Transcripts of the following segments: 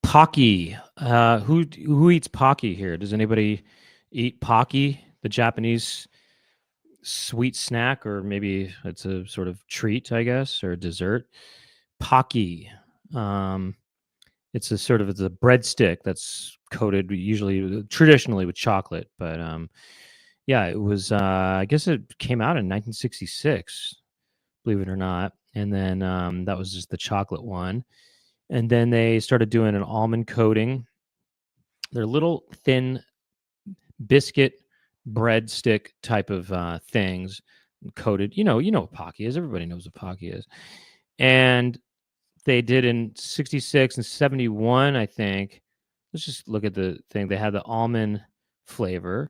Pocky. Who eats Pocky here? Does anybody eat Pocky, the Japanese sweet snack, or maybe it's a sort of treat, I guess, or dessert? Pocky. Um, it's a breadstick that's coated usually traditionally with chocolate, but yeah, it was. I guess it came out in 1966, believe it or not, and then that was just the chocolate one, and then they started doing an almond coating. They're little thin biscuit breadstick type of things coated. You know what Pocky is. Everybody knows what Pocky is. And they did in 66 and 71, I think. Let's just look at the thing. They had the almond flavor.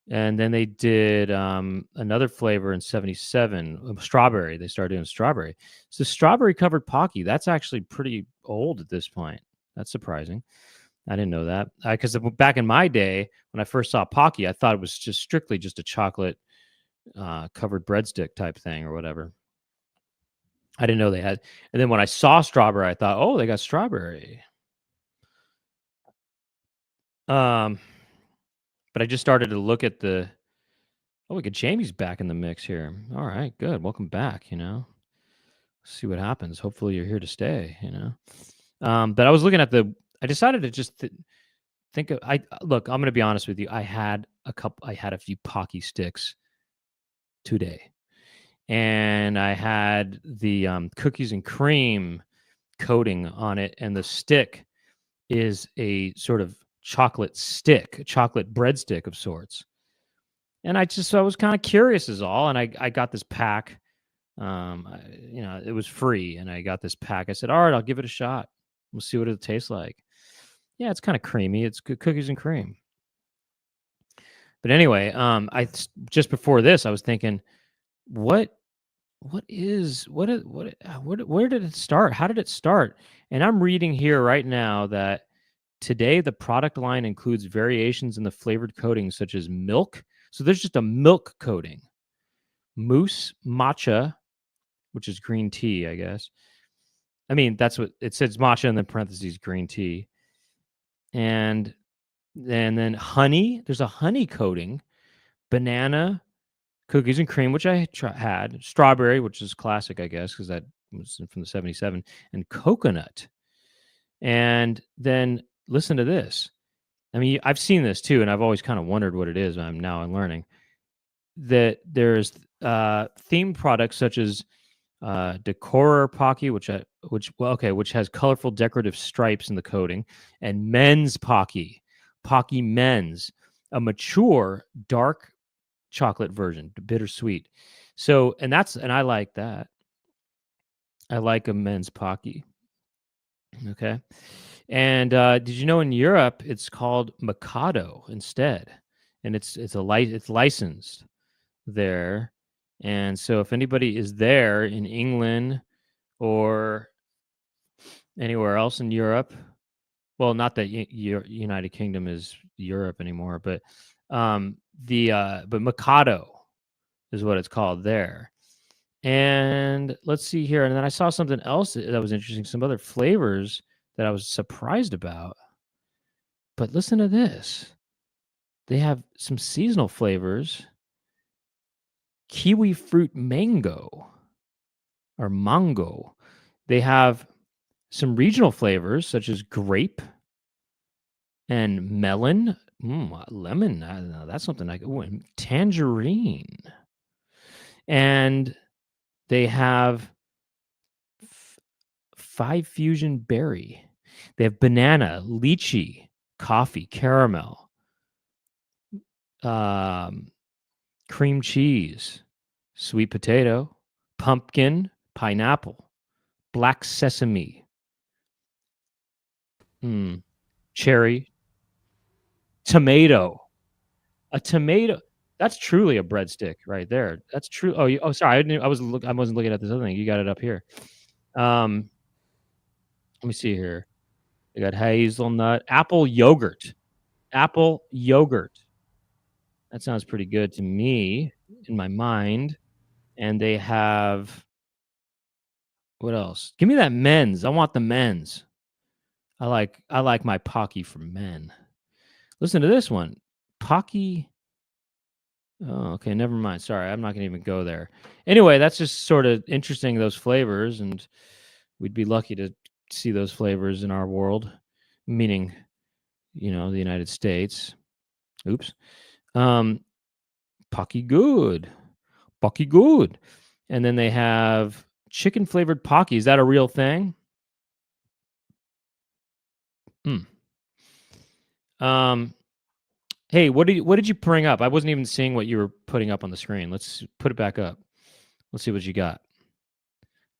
And then they did another flavor in 77, strawberry. They started doing strawberry. So strawberry covered Pocky, that's actually pretty old at this point. That's surprising. I didn't know that because back in my day, when I first saw Pocky, I thought it was just strictly just a chocolate covered breadstick type thing or whatever. I didn't know they had. And then when I saw strawberry, I thought, oh, they got strawberry. But I just started to look at the. Oh, look at Jamie's back in the mix here. All right, good. Welcome back. See what happens. Hopefully, you're here to stay. But I was looking at the. I decided to just think of. Look. I'm going to be honest with you. I had a few Pocky sticks today, and I had the cookies and cream coating on it, and the stick is a sort of chocolate breadstick of sorts. And I was kind of curious is all, and I got this pack. It was free, and I got this pack. I said, all right, I'll give it a shot. We'll see what it tastes like. Yeah, it's kind of creamy. It's good cookies and cream. But anyway, just before this, I was thinking, where did it start? How did it start? And I'm reading here right now that today the product line includes variations in the flavored coatings such as milk. So there's just a milk coating, mousse, matcha, which is green tea, I guess. I mean, that's what it says, matcha in the parentheses, green tea. And then honey, there's a honey coating, banana, cookies and cream, which I had, strawberry, which is classic, I guess, because that was from the 77, and coconut. And then listen to this. I mean, I've seen this too, and I've always kind of wondered what it is. I'm learning that there's themed products such as Decorer Pocky, which has colorful decorative stripes in the coating, and Men's Pocky Men's, a mature dark chocolate version, bittersweet. So, and I like that. I like a Men's Pocky. Okay. And did you know in Europe it's called Mikado instead, and it's licensed there. And so if anybody is there in England or anywhere else in Europe, well, not that United Kingdom is Europe anymore, but but Mikado is what it's called there. And let's see here. And then I saw something else that was interesting, some other flavors that I was surprised about. But listen to this. They have some seasonal flavors. Kiwi fruit mango or mango. They have some regional flavors such as grape and melon. Lemon. That's something like and tangerine. And they have 5 fusion berry. They have banana, lychee, coffee, caramel, cream cheese, sweet potato, pumpkin, pineapple, black sesame, cherry, tomato. A tomato. That's truly a breadstick right there. That's true. Oh, sorry. I wasn't looking at this other thing. You got it up here. Let me see here. They got hazelnut, apple yogurt. Apple yogurt. That sounds pretty good to me in my mind. And they have what else? Give me that Men's. I want the Men's. I like my Pocky for men. Listen to this one. Pocky. Oh, okay. Never mind. Sorry. I'm not going to even go there. Anyway, that's just sort of interesting, those flavors. And we'd be lucky to see those flavors in our world, meaning, the United States. Oops. Pocky good. Pocky good. And then they have chicken flavored Pocky. Is that a real thing? Hey, what did you bring up? I wasn't even seeing what you were putting up on the screen. Let's put it back up. Let's see what you got.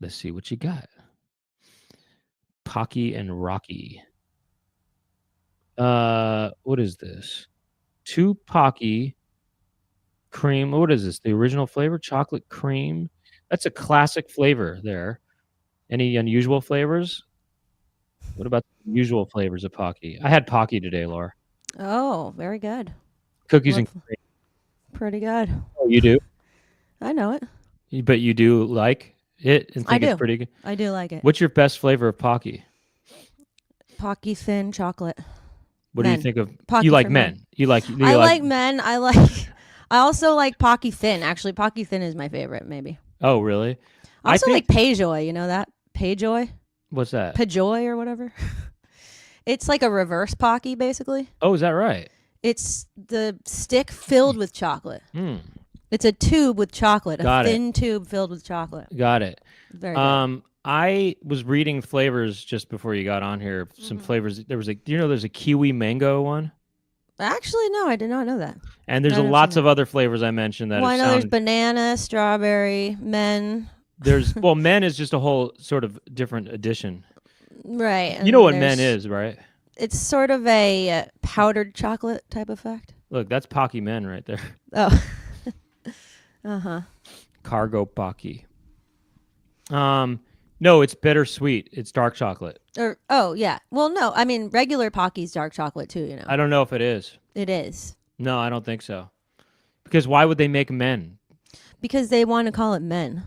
Let's see what you got. Pocky and Rocky. What is this? 2 Pocky cream. What is this? The original flavor? Chocolate cream? That's a classic flavor there. Any unusual flavors? What about the usual flavors of Pocky? I had Pocky today, Laura. Oh, very good. Cookies and cream. Pretty good. Oh, you do? I know it. But you do like it and think it's pretty good? I do like it. What's your best flavor of Pocky? Pocky thin chocolate. What do you think of? Pocky You like men. I like men. I also like Pocky thin. Actually, Pocky thin is my favorite, maybe. Oh, really? I also like Payjoy. You know that? Payjoy? What's that? Payjoy or whatever. It's like a reverse Pocky, basically. Oh, is that right? It's the stick filled with chocolate. Hmm. It's a tube with chocolate. Got a thin tube filled with chocolate. Got it. Very good. I was reading flavors just before you got on here. Some flavors. There was there's a kiwi mango one. Actually, no, I did not know that. And there's lots of other flavors I mentioned that. Well, I know there's banana, strawberry, men. Men is just a whole sort of different edition. Right. You know what men is, right? It's sort of a powdered chocolate type effect. Look, that's Pocky men right there. Oh. Uh-huh. Cargo Pocky. No, it's bittersweet. It's dark chocolate. Yeah. Well, no, I mean regular Pocky's dark chocolate too. You know. I don't know if it is. It is. No, I don't think so. Because why would they make men? Because they want to call it men.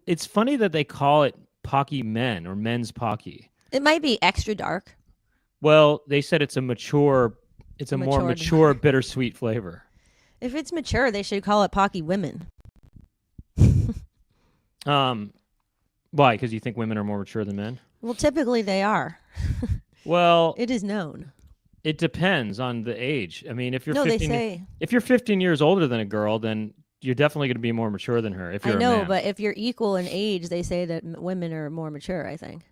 It's funny that they call it Pocky men or men's Pocky. It might be extra dark. Well, they said it's a more mature bittersweet flavor. If it's mature, they should call it Pocky women. Why? Because you think women are more mature than men? Well, typically they are. Well, it is known. It depends on the age. I mean, if you're if you're 15 years older than a girl, then you're definitely going to be more mature than her. If you're I know, a man. But if you're equal in age, they say that women are more mature, I think.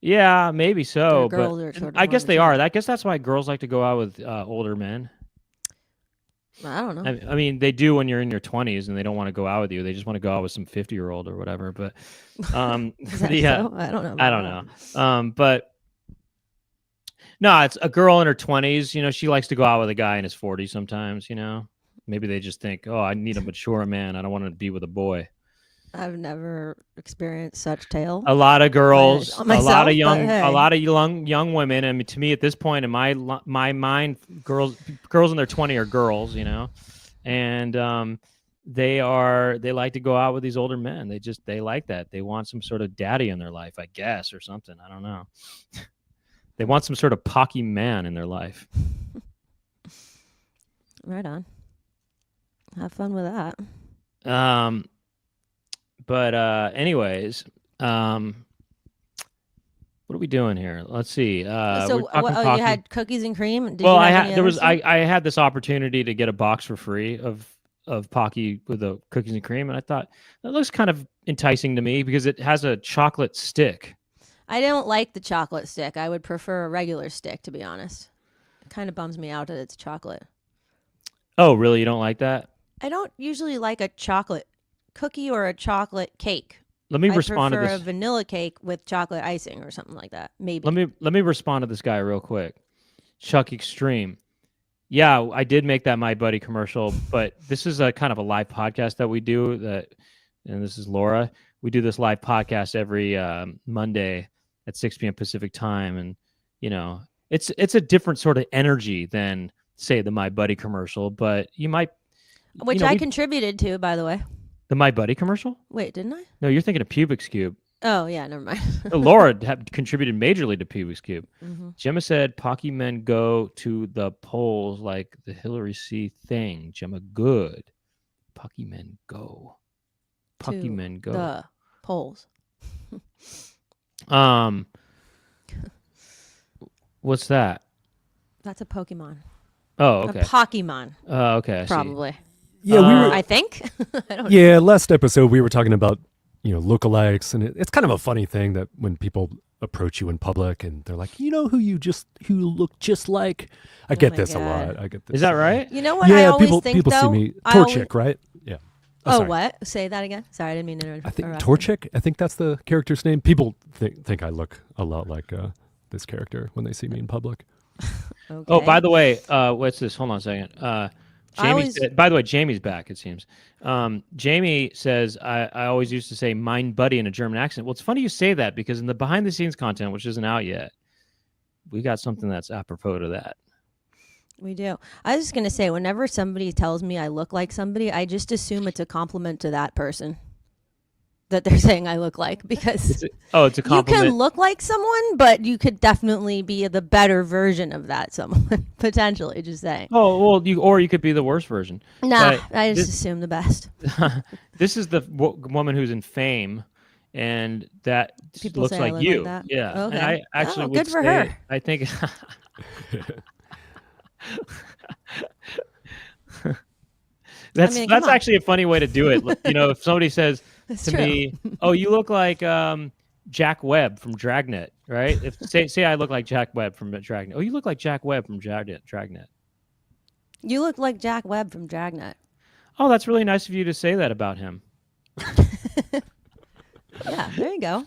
Yeah, maybe so. Girls are sort of I guess they are. I guess that's why girls like to go out with older men. I don't know. I mean, they do when you're in your 20s and they don't want to go out with you. They just want to go out with some 50-year-old or whatever. But Is that so? I don't know. I don't know. But no, it's a girl in her 20s. She likes to go out with a guy in his 40s sometimes. Maybe they just think, oh, I need a mature man. I don't want to be with a boy. I've never experienced such tale. A lot of girls, myself, a lot of young women. I mean, to me, at this point in my mind, girls in their 20s are girls, and they like to go out with these older men. They like that. They want some sort of daddy in their life, I guess, or something. I don't know. They want some sort of Pocky man in their life. Right on. Have fun with that. But anyways, what are we doing here? Let's see. You had cookies and cream? I had this opportunity to get a box for free of Pocky with the cookies and cream, and I thought that looks kind of enticing to me because it has a chocolate stick. I don't like the chocolate stick. I would prefer a regular stick, to be honest. It kind of bums me out that it's chocolate. Oh, really? You don't like that? I don't usually like a chocolate cookie or a chocolate cake. Let me respond to this. I prefer a vanilla cake with chocolate icing or something like that. Maybe. Let me respond to this guy real quick. Chuck Extreme. Yeah, I did make that My Buddy commercial, but this is a kind of a live podcast that we do. And this is Laura. We do this live podcast every Monday at 6 p.m. Pacific time, and it's a different sort of energy than say the My Buddy commercial. But you might, which I contributed to, by the way. The My Buddy commercial? Wait, didn't I? No, you're thinking of Pubix Cube. Oh yeah, never mind. Laura contributed majorly to Pee Wee's Cube. Mhm. Gemma said, Pocky men go to the polls like the Hillary C thing. Gemma, good. Pocky men go. Pocky To men go. the polls. What's that? That's a Pokemon. Oh, okay. A Pokemon. Okay, I see. Probably. Yeah, we were. I think. I don't know. Yeah, last episode we were talking about lookalikes, and it's kind of a funny thing that when people approach you in public and they're like, who you look just like. I get my this a God. lot. I get this. Is that right? You know what I Yeah, always people think people though? see me I always- Torchic, right? Yeah. Oh, sorry. what? Say that again. Sorry, I didn't mean to interrupt. I think Torchic. I think that's the character's name. People think I look a lot like this character when they see me in public. Okay. Oh, by the way, what's this? Hold on a second. Jamie always- said, by the way, Jamie's back, it seems. Jamie says, I always used to say mein buddy in a German accent. Well, it's funny you say that because in the behind the scenes content, which isn't out yet, we got something that's apropos to that. We do. I was just gonna say, whenever somebody tells me I look like somebody, I just assume it's a compliment to that person that they're saying I look like, because It's a you compliment. can look like someone, but you could definitely be the better version of that someone. Potentially, just saying. Oh, well, you could be the worst version. Nah, But I just this- assume the best. This is the woman who's in Fame, and that People looks say I like look you. like that? Yeah, Okay. and I actually Oh, would good for say, her. I think that's mean, come on. actually a funny way to do it. If somebody says That's to true. me, "Oh, you look like Jack Webb from Dragnet," right? If say I look like Jack Webb from Dragnet. Oh, you look like Jack Webb from Dragnet. You look like Jack Webb from Dragnet. Oh, that's really nice of you to say that about him. Yeah, there you go.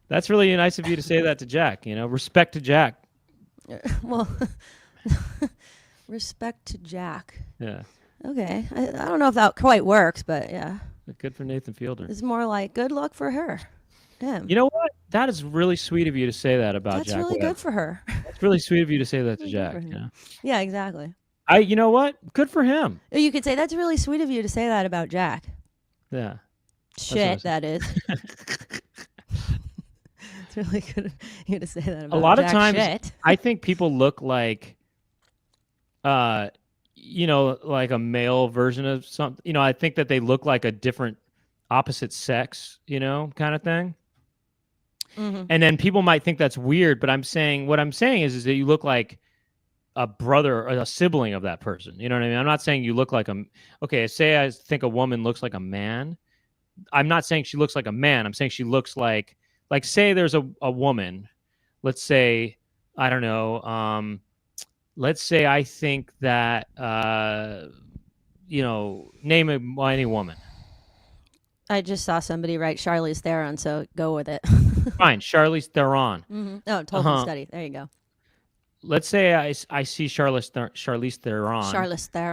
That's really nice of you to say that to Jack. Respect to Jack. Well, respect to Jack. Yeah, Okay, I don't know if that quite works, but yeah, good for Nathan Fielder. it's more like good luck for her. Him. You know what? That is really sweet of you to say that about That's Jack really Webb. good for her. It's really sweet of you to say that to Really good Jack. for him. You know? Yeah, exactly. You know what? Good for him. Or you could say that's really sweet of you to say that about Jack. Yeah. Shit, that is. It's really good of you to say that about A lot of Jack times, shit. I think people look like, like a male version of something. I think that they look like a different, opposite sex, kind of thing. Mm-hmm. And then people might think that's weird, but what I'm saying is that you look like a brother or a sibling of that person. You know what I mean? I'm not saying you look like okay, say I think a woman looks like a man. I'm not saying she looks like a man. I'm saying she looks like say there's a woman, let's say, I don't know, let's say I think that, name any woman. I just saw somebody write Charlize Theron, so go with it. Fine, Charlize Theron. Mm-hmm. Oh, Tolkien Uh-huh. study. There you go. Let's say I see Charlize Theron. Charlize Theron.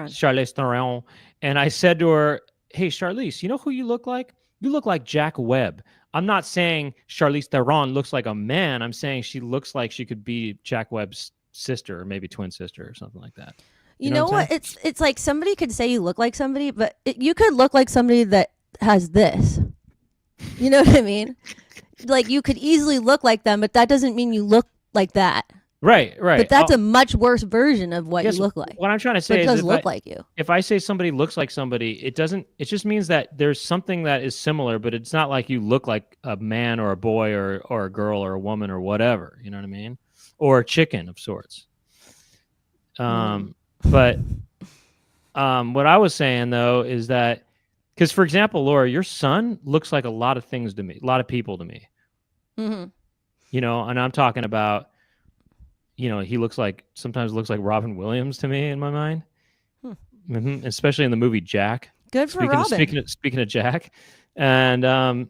Charlize Theron. And I said to her, hey, Charlize, you know who you look like? You look like Jack Webb. I'm not saying Charlize Theron looks like a man. I'm saying she looks like she could be Jack Webb's sister or maybe twin sister or something like that. You know what? It's like somebody could say you look like somebody, but you could look like somebody that has this. You know what I mean? Like you could easily look like them, but that doesn't mean you look like that. Right. But that's a much worse version of what you look like. What I'm trying to But say it is does look like you. if I say somebody looks like somebody, it just means that there's something that is similar, but it's not like you look like a man or a boy or a girl or a woman or whatever. You know what I mean? Or a chicken of sorts. But what I was saying though is that, because for example, Laura, your son looks like a lot of things to me, a lot of people to me. Mm-hmm. And I'm talking about, he sometimes looks like Robin Williams to me in my mind. Mm-hmm. Especially in the movie Jack. Good for Robin. Speaking of Jack, and I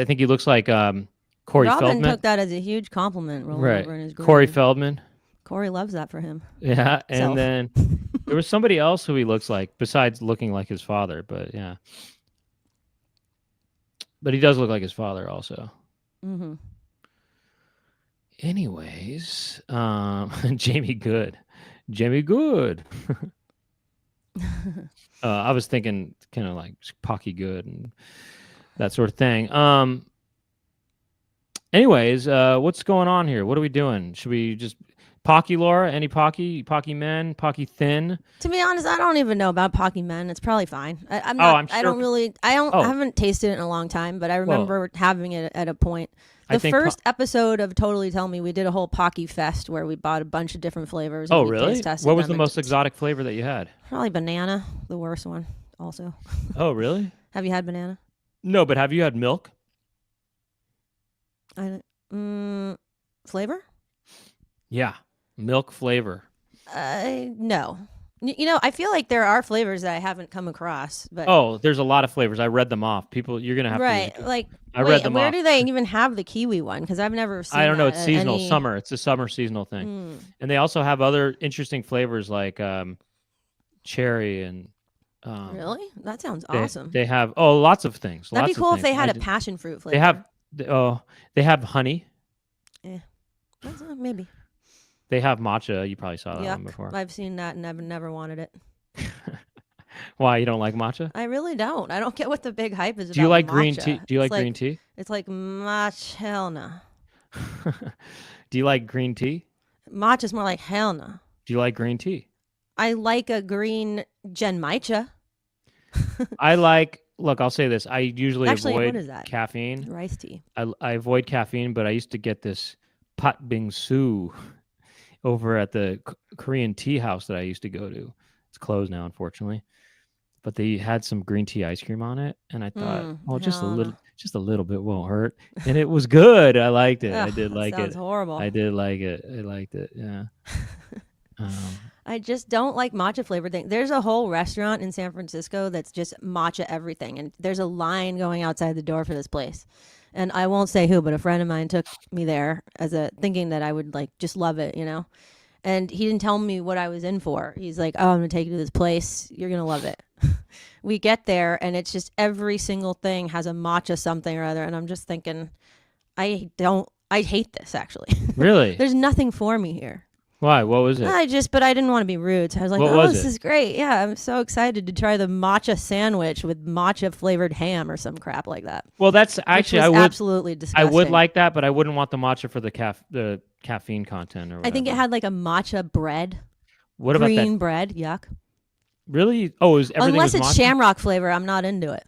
think he looks like Corey Robin Feldman. took that as a huge compliment. Right, Over in his Corey grave. Feldman. Corey loves that for him. Yeah, and Self. then there was somebody else who he looks like besides looking like his father, but yeah, but he does look like his father also. Mm-hmm. Anyways, Jamie Good. I was thinking kind of like Pocky Good, and that sort of thing. Anyways, what's going on here? What are we doing? Should we just Pocky, Laura? Any Pocky men? Pocky thin? To be honest, I don't even know about Pocky Men. It's probably fine. I'm Oh, not. I'm I sure- don't really. I don't. Oh. I haven't tasted it in a long time, but I remember having it at a point. I The think first episode of Totally Tell Me, we did a whole Pocky Fest where we bought a bunch of different flavors. And Oh, we really? taste tested What was them the and most exotic flavor that you had? Probably banana, the worst one. Also, Oh, really? have you had banana? No, but have you had milk? Flavor? Yeah, milk flavor. No. You know, I feel like there are flavors that I haven't come across, but Oh, there's a lot of flavors. I read them off. People, you're gonna have right, to. like I wait, read them where off. do they even have the kiwi one? Because I've never seen. I don't know. that It's at seasonal, any- summer. It's a summer seasonal thing, and they also have other interesting flavors like cherry and. Really? That sounds They, awesome. They have lots of things. That'd lots be cool of if they things. had I a just- passion fruit flavor. They have honey. That's, maybe. They have matcha. You probably saw that one Yuck. before. I've seen that and I've never wanted it. Why you don't like matcha? I really don't. I don't get what the big hype is about. Do you like green matcha. tea? Do you like It's green tea? It's like matcha. Hell no. Do you like green tea? Matcha's more like hell no. Do you like green tea? I like a green genmaicha. I like. Look, I'll say this. I usually Actually, what avoid is that? caffeine. Rice tea. I avoid caffeine, but I used to get this pat bingsu over at the Korean tea house that I used to go to. It's closed now, unfortunately. But they had some green tea ice cream on it, and I thought, well, just a little bit won't hurt, and it was good. I liked it. I Ugh, did that like sounds it. horrible. I did like it. I liked it. Yeah. I just don't like matcha flavored thing. There's a whole restaurant in San Francisco that's just matcha everything, and there's a line going outside the door for this place. And I won't say who, but a friend of mine took me there thinking that I would like just love it, you know. And he didn't tell me what I was in for. He's like, "Oh, I'm gonna take you to this place. You're gonna love it." We get there, and it's just every single thing has a matcha something or other, and I'm just thinking, I hate this actually. Really? There's nothing for me here. Why? What was it? But I didn't want to be rude. So I was like, What oh, was this it? is great. Yeah, I'm so excited to try the matcha sandwich with matcha flavored ham or some crap like that. Well, that's Which actually was I would absolutely I disgusting. would like that, but I wouldn't want the matcha for the caffeine content or whatever. I think it had like a matcha bread, What about green that? bread. Yuck. Really? Oh, is everything Unless was it's matcha? shamrock flavor, I'm not into it.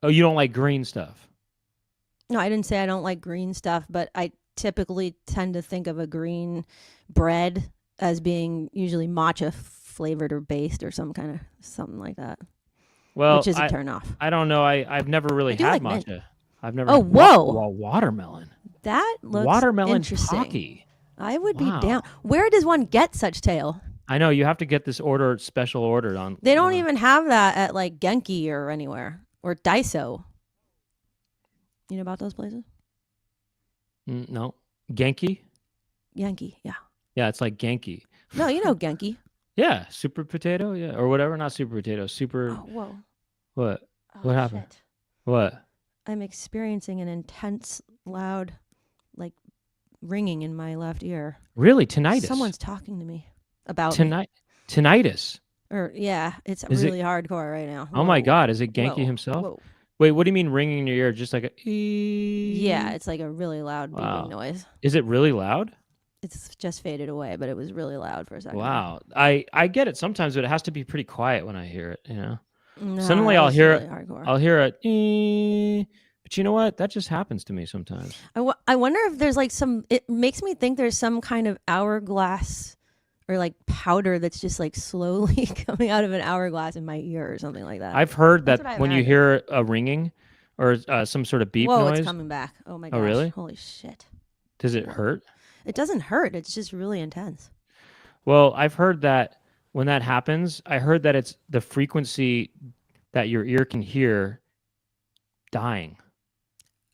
Oh, you don't like green stuff. No, I didn't say I don't like green stuff, but I typically tend to think of a green bread as being usually matcha flavored or based or something like that, Well, which is a turn off. I don't know. I've never really I do had like mint. matcha. I've never. Oh, whoa. Watermelon. That looks Watermelon interesting. Pocky. I would Wow. be down. Where does one get such tail? I know you have to get this special order on. They don't even have that at like Genki or anywhere or Daiso. You know about those places? No, Genki. Genki, yeah. Yeah, it's like Genki. No, you know Genki. Yeah, super potato. Yeah, or whatever. Not super potato. Super. Oh, whoa. What? Oh, What happened? shit. What? I'm experiencing an intense, loud, like ringing in my left ear. Really? Tinnitus. Someone's talking to me about me. Tinnitus. Or yeah, it's Is it- really hardcore right now. Oh my Whoa. God! Is it Genki Whoa. himself? Whoa. Wait, what do you mean ringing in your ear? Just like a. Yeah, it's like a really loud beeping Wow. noise. Is it really loud? It's just faded away, but it was really loud for a second. Wow. I get it sometimes, but it has to be pretty quiet when I hear it. You know. No, Suddenly it I'll was hear really it. hardcore. I'll hear a. But you know what? That just happens to me sometimes. I wonder if there's like it makes me think there's some kind of hourglass or like powder that's just like slowly coming out of an hourglass in my ear or something like that. I've heard That's that what I've when you heard. hear a ringing or some sort of beep Whoa, noise, it's coming back. Oh my gosh. Oh, really? Holy shit. does it hurt? It doesn't hurt. It's just really intense. Well, I've heard that when that happens, I heard that it's the frequency that your ear can hear dying.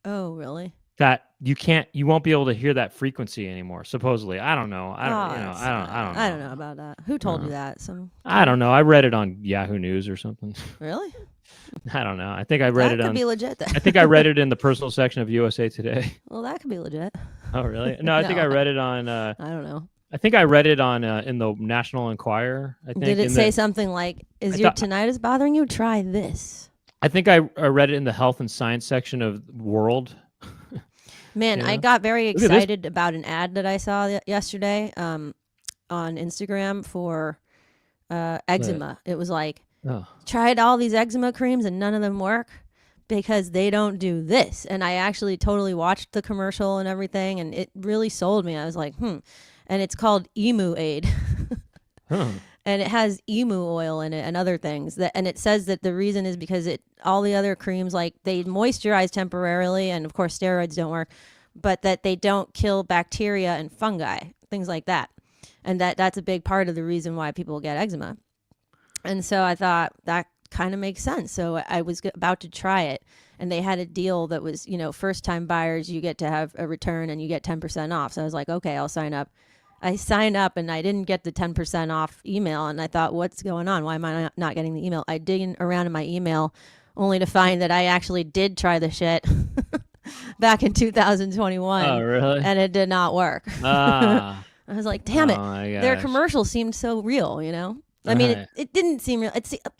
Oh, really? That you won't be able to hear that frequency anymore. Supposedly, I don't know. I don't know. I don't know about that. Who told you that? I don't know. I read it on Yahoo News or something. Really? I don't know. I think I read That it could on. be legit then. I think I read it in the personal section of USA Today. Well, that could be legit. Oh, really? No, I think No. I read it on. I don't know. I think I read it on in the National Enquirer. I think. Did it in say the- something like, "Is I your thought- tinnitus bothering you? Try this." I think I read it in the health and science section of World. Man, Yeah. I got very Look at this. excited about an ad that I saw yesterday on Instagram for eczema. It was like, Oh. tried all these eczema creams and none of them work because they don't do this. And I actually totally watched the commercial and everything, and it really sold me. I was like, And it's called Emu Aid. Huh. And it has emu oil in it and other things and it says that the reason is because all the other creams, like, they moisturize temporarily, and of course steroids don't work, but that they don't kill bacteria and fungi, things like that, and that's a big part of the reason why people get eczema. And so I thought that kind of makes sense. So I was about to try it, and they had a deal that was, first time buyers, you get to have a return and you get 10% off. So I was like, okay, I'll sign up. I signed up and I didn't get the 10% off email. And I thought, what's going on? Why am I not getting the email? I dig around in my email only to find that I actually did try the shit back in 2021. Oh, really? And it did not work. Ah. I was like, damn it. Oh my Their gosh. commercial seemed so real, I mean, Right. it didn't seem real.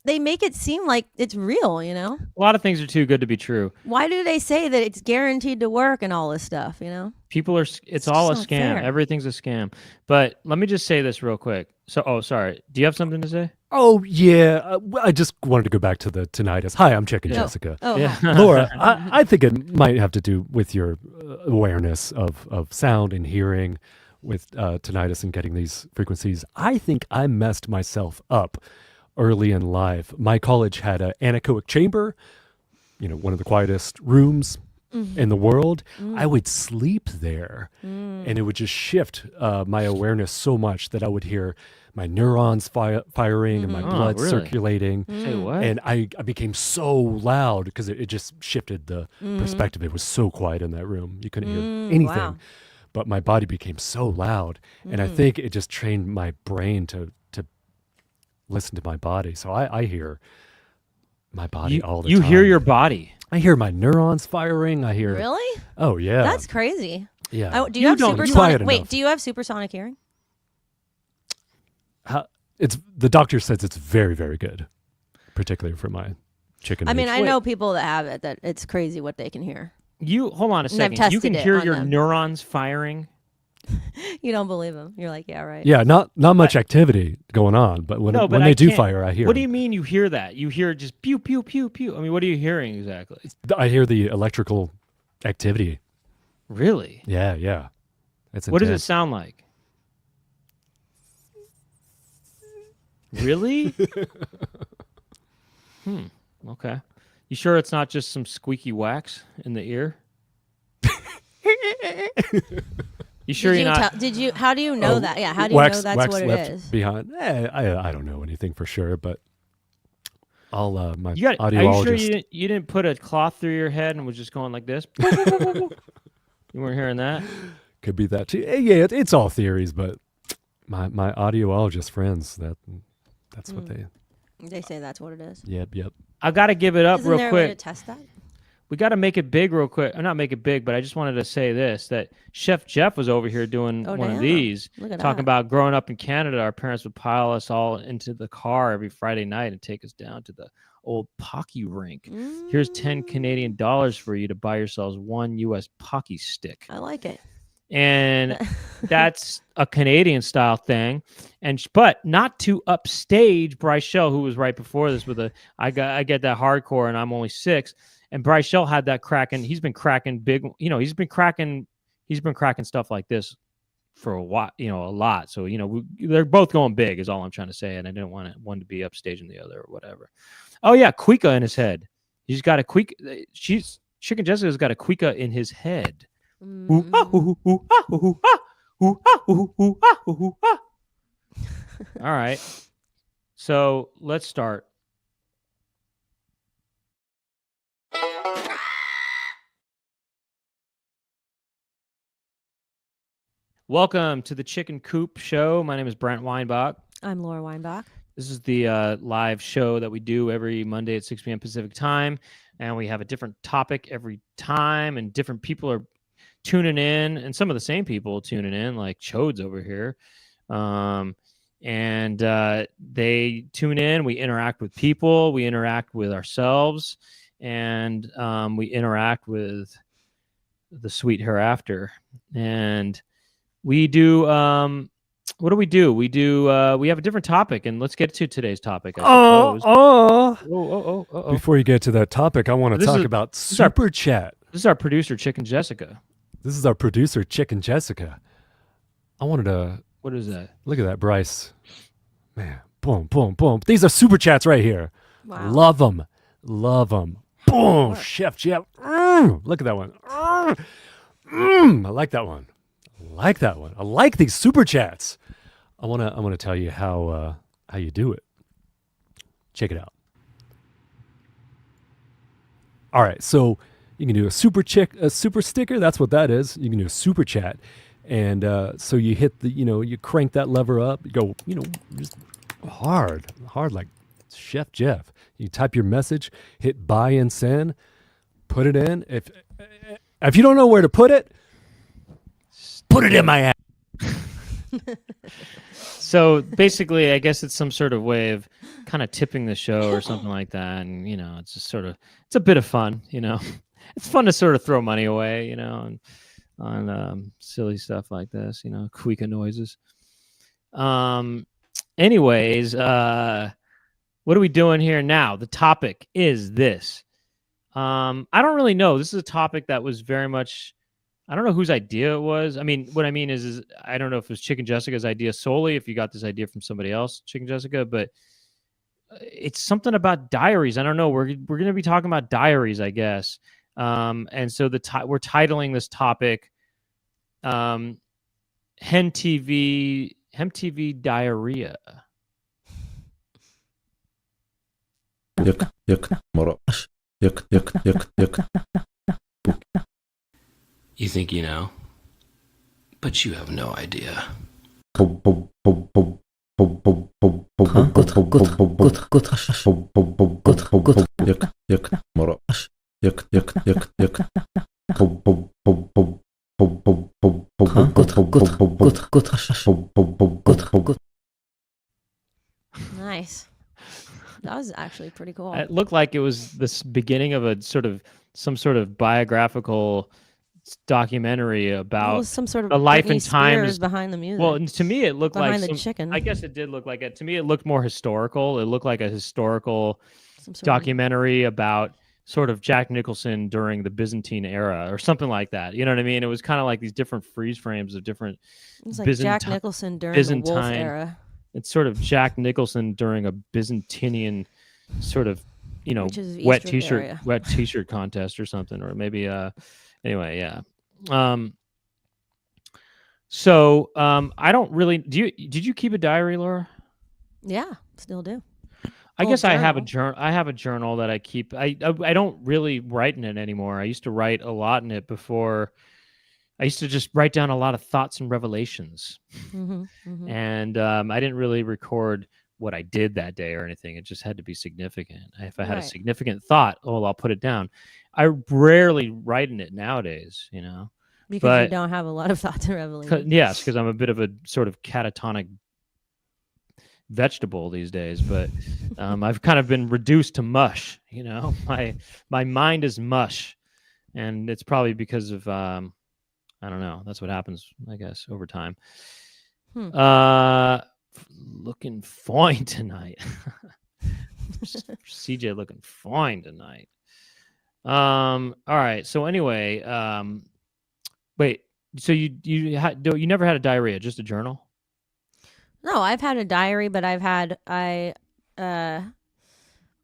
They make it seem like it's real, A lot of things are too good to be true. Why do they say that it's guaranteed to work and all this stuff, People are. It's all a just scam. not fair. Everything's a scam. But let me just say this real quick. So, sorry. Do you have something to say? Oh yeah, I just wanted to go back to the tinnitus. Hi, I'm Chicken Jessica. Oh, Yeah. Laura, I think it might have to do with your awareness of sound and hearing with tinnitus and getting these frequencies. I think I messed myself up early in life. My college had an anechoic chamber, one of the quietest rooms in the world. I would sleep there, and it would just shift my awareness so much that I would hear my neurons firing and my Oh, blood really? circulating. Say what? And I became so loud because it just shifted the perspective. It was so quiet in that room. You couldn't hear anything. wow. But my body became so loud. And I think it just trained my brain to listen to my body. So I hear my body all the time. You hear your body. I hear my neurons firing. I hear. Really? Oh, yeah. That's crazy. yeah. Do you have don't quiet supersonic? Wait, enough. do you have supersonic hearing? The doctor says it's very, very good, particularly for my chicken. I mean, age. I know people that have it, that it's crazy what they can hear. Hold on a And I've second. You tested can it hear on your them. neurons firing. You don't believe them. You're like, yeah, right. Yeah, not much activity going on, but when but they do can't- fire, I hear. What do them. you mean you hear that? You hear just pew pew pew pew. I mean, what are you hearing exactly? I hear the electrical activity. Really? Yeah, yeah. It's What does it intense. sound like? Really? Okay. You sure it's not just some squeaky wax in the ear? You sure you're not? Did you? How do you know that? Yeah. How do you wax, know that's wax what it left is? behind. I don't know anything for sure, but I'll my Are you sure audiologist. you didn't put a cloth through your head and was just going like this? You weren't hearing that? Could be that too. Yeah, it's all theories, but my audiologist friends that's what they. They say that's what it is. Yep. I got to give it up Isn't real there a way to quick. test that? We got to make it big real quick. Not make it big, but I just wanted to say this, that Chef Jeff was over here doing Oh, one of damn. these, Look at talking that. about growing up in Canada. Our parents would pile us all into the car every Friday night and take us down to the old Pocky rink. Here's 10 Canadian dollars for you to buy yourselves one U.S. Pocky stick. I like it. And that's a Canadian style thing, but not to upstage Bryce Shell, who was right before this with I get that hardcore and I'm only 6. And Bryce Shell had that cracking. He's been cracking big. He's been cracking stuff like this for a while. A lot. So they're both going big, is all I'm trying to say. And I didn't want one to be upstaging the other or whatever. Oh yeah, Cuica in his head. He's got a Cuica. Chicken Jessica's got a Cuica in his head. All right. So let's start. Welcome to the Chicken Coop show. My name is Brent Weinbach. I'm Laura Weinbach. This is the live show that we do every Monday at 6 p.m. Pacific time. And we have a different topic every time, and different people are tuning in, and some of the same people tuning in, like Chodes over here. and they tune in. We interact with people, we interact with ourselves, and we interact with the sweet hereafter. And we do what do? We have a different topic, and let's get to today's topic, I suppose. Oh. Before you get to that topic, I want to talk about Super Chat. This is our producer, Chicken Jessica. This is our producer, Chicken Jessica. I wanted to... What is that? Look at that, Bryce. Man, boom, boom, boom. These are Super Chats right here. Wow. Love them. Love them. Boom, Chef Jeff. Look at that one. I like that one. I like these Super Chats. I want to tell you how you do it. Check it out. All right, so you can do a super sticker. That's what that is. You can do a Super Chat, and so you hit you crank that lever up. You go, just hard like Chef Jeff. You type your message, hit buy and send, put it in. If you don't know where to put it in my ass. So basically, I guess it's some sort of way of kind of tipping the show or something like that. And, it's just it's a bit of fun, It's fun to sort of throw money away, on silly stuff like this, Queeka noises. Anyways, what are we doing here now? The topic is this. I don't really know. This is a topic that was very much... I don't know whose idea it was. I mean, what I mean is I don't know if it was Chicken Jessica's idea solely, if you got this idea from somebody else, Chicken Jessica, but it's something about diaries. I don't know. We're going to be talking about diaries, I guess. And so we're titling this topic Hen TV Diarrhea. You think you know, but you have no idea. Nice. That was actually pretty cool. It looked like it was the beginning of some sort of biographical documentary about some sort of the life Britney and times Spears behind the music. Well, and to me, it looked behind like the chicken. I guess it did look like it. To me, it looked more historical. It looked like a historical documentary about sort of Jack Nicholson during the Byzantine era or something like that. You know what I mean? It was kind of like these different freeze frames of different. It's like Jack Nicholson during the Wolf era. It's sort of Jack Nicholson during a Byzantinian sort of, wet t-shirt contest or something, or maybe anyway, yeah. So I don't really. Did you keep a diary, Laura? Yeah, still do. I guess I have a journal. I have a journal that I keep. I don't really write in it anymore. I used to write a lot in it before. I used to just write down a lot of thoughts and revelations, and I didn't really record what I did that day or anything. It just had to be significant. If I had a significant thought, I'll put it down. I rarely write in it nowadays, because you don't have a lot of thoughts and revelations. Yes, because I'm a bit of a sort of catatonic vegetable these days. But I've kind of been reduced to mush. My mind is mush, and it's probably because of I don't know. That's what happens, I guess, over time. Looking fine tonight. CJ looking fine tonight. All right. So anyway, wait. So you never had a diarrhea, just a journal? No, I've had a diary, but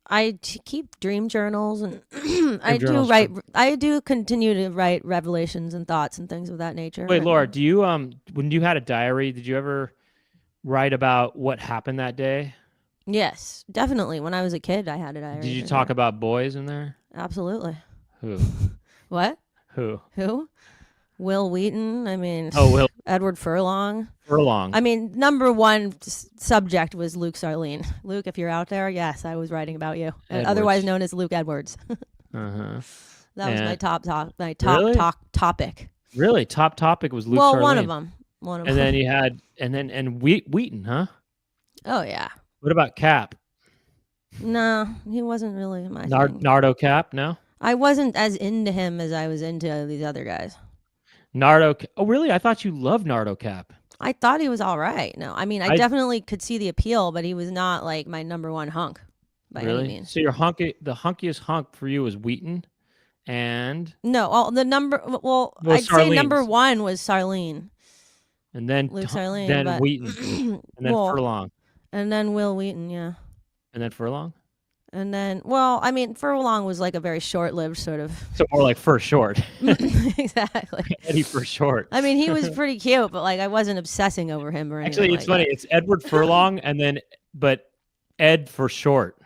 I keep dream journals, and I do continue to write revelations and thoughts and things of that nature. Wait, Laura, do you when you had a diary, did you ever write about what happened that day? Yes, definitely. When I was a kid, I had a diary. Did you talk about boys in there? Absolutely. Who? What? Who? Will Wheaton. I mean, Will. Edward Furlong. I mean, number one subject was Luke Sarleen. Luke, if you're out there, yes, I was writing about you, otherwise known as Luke Edwards. That was my top topic. Really, top topic was Luke Sarleen. Well, one of them. And then you had and Wheaton, huh? Oh yeah. What about Cap? No, he wasn't really my thing. Nardo Cap? No. I wasn't as into him as I was into these other guys. Oh, really? I thought you loved Nardo Cap. I thought he was all right. No, I mean, I definitely could see the appeal, but he was not like my number one hunk by any Really? means. So the hunkiest hunk for you was Wheaton, and No, Well, I'd say number Sarlene's. one was Sarlene, and then Luke Sarlene, then but Wheaton, and then well, Furlong, and then Will Wheaton, yeah. and then Furlong. And then, well, I mean, Furlong was like a very short-lived sort of. So more like Fur Short. Exactly. Eddie Fur Short. I mean, he was pretty cute, but like I wasn't obsessing over him or anything. Actually, it's funny. That. It's Edward Furlong, but Ed for short.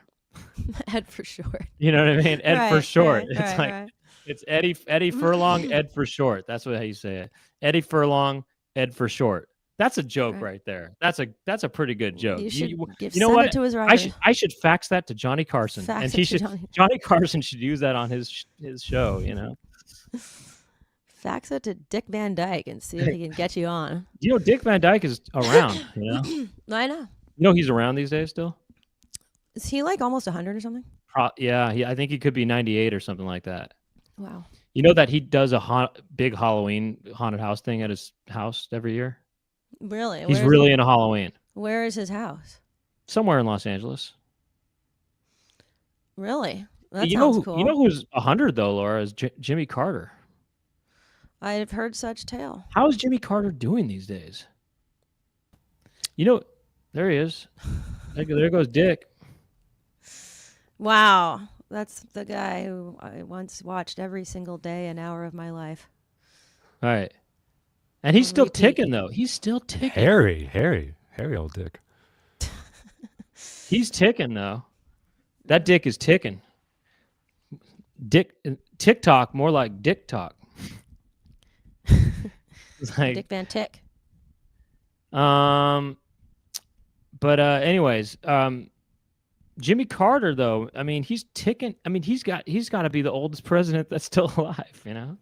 Ed for short. You know what I mean? Ed for short. Right, It's like right. it's Eddie Furlong, Ed for short. That's how you say it. Eddie Furlong, Ed for short. That's a joke right there. That's a pretty good joke. You should you know what? It to his writers. I should fax that to Johnny Carson, and he should Johnny Carson should use that on his show. You know, fax it to Dick Van Dyke and see if he can get you on. You know, Dick Van Dyke is around. You know, I know. You know, he's around these days still. Is he like almost 100 or something? Yeah, I think he could be 98 or something like that. Wow. You know that he does a big Halloween haunted house thing at his house every year? Really? He's really into Halloween. Where is his house? Somewhere in Los Angeles. Really? That sounds cool. You know who's 100 though, Laura, is Jimmy Carter. I've heard such tale. How is Jimmy Carter doing these days? You know, there he is. There goes Dick. Wow. That's the guy who I once watched every single day, an hour of my life. All right. And he's still ticking, though. He's still ticking. Harry old Dick. He's ticking, though. That Dick is ticking. TikTok, more like Dick Talk. It's like, Dick Van Tick. But anyways, Jimmy Carter, though, I mean, he's ticking. I mean, he's got to be the oldest president that's still alive, you know?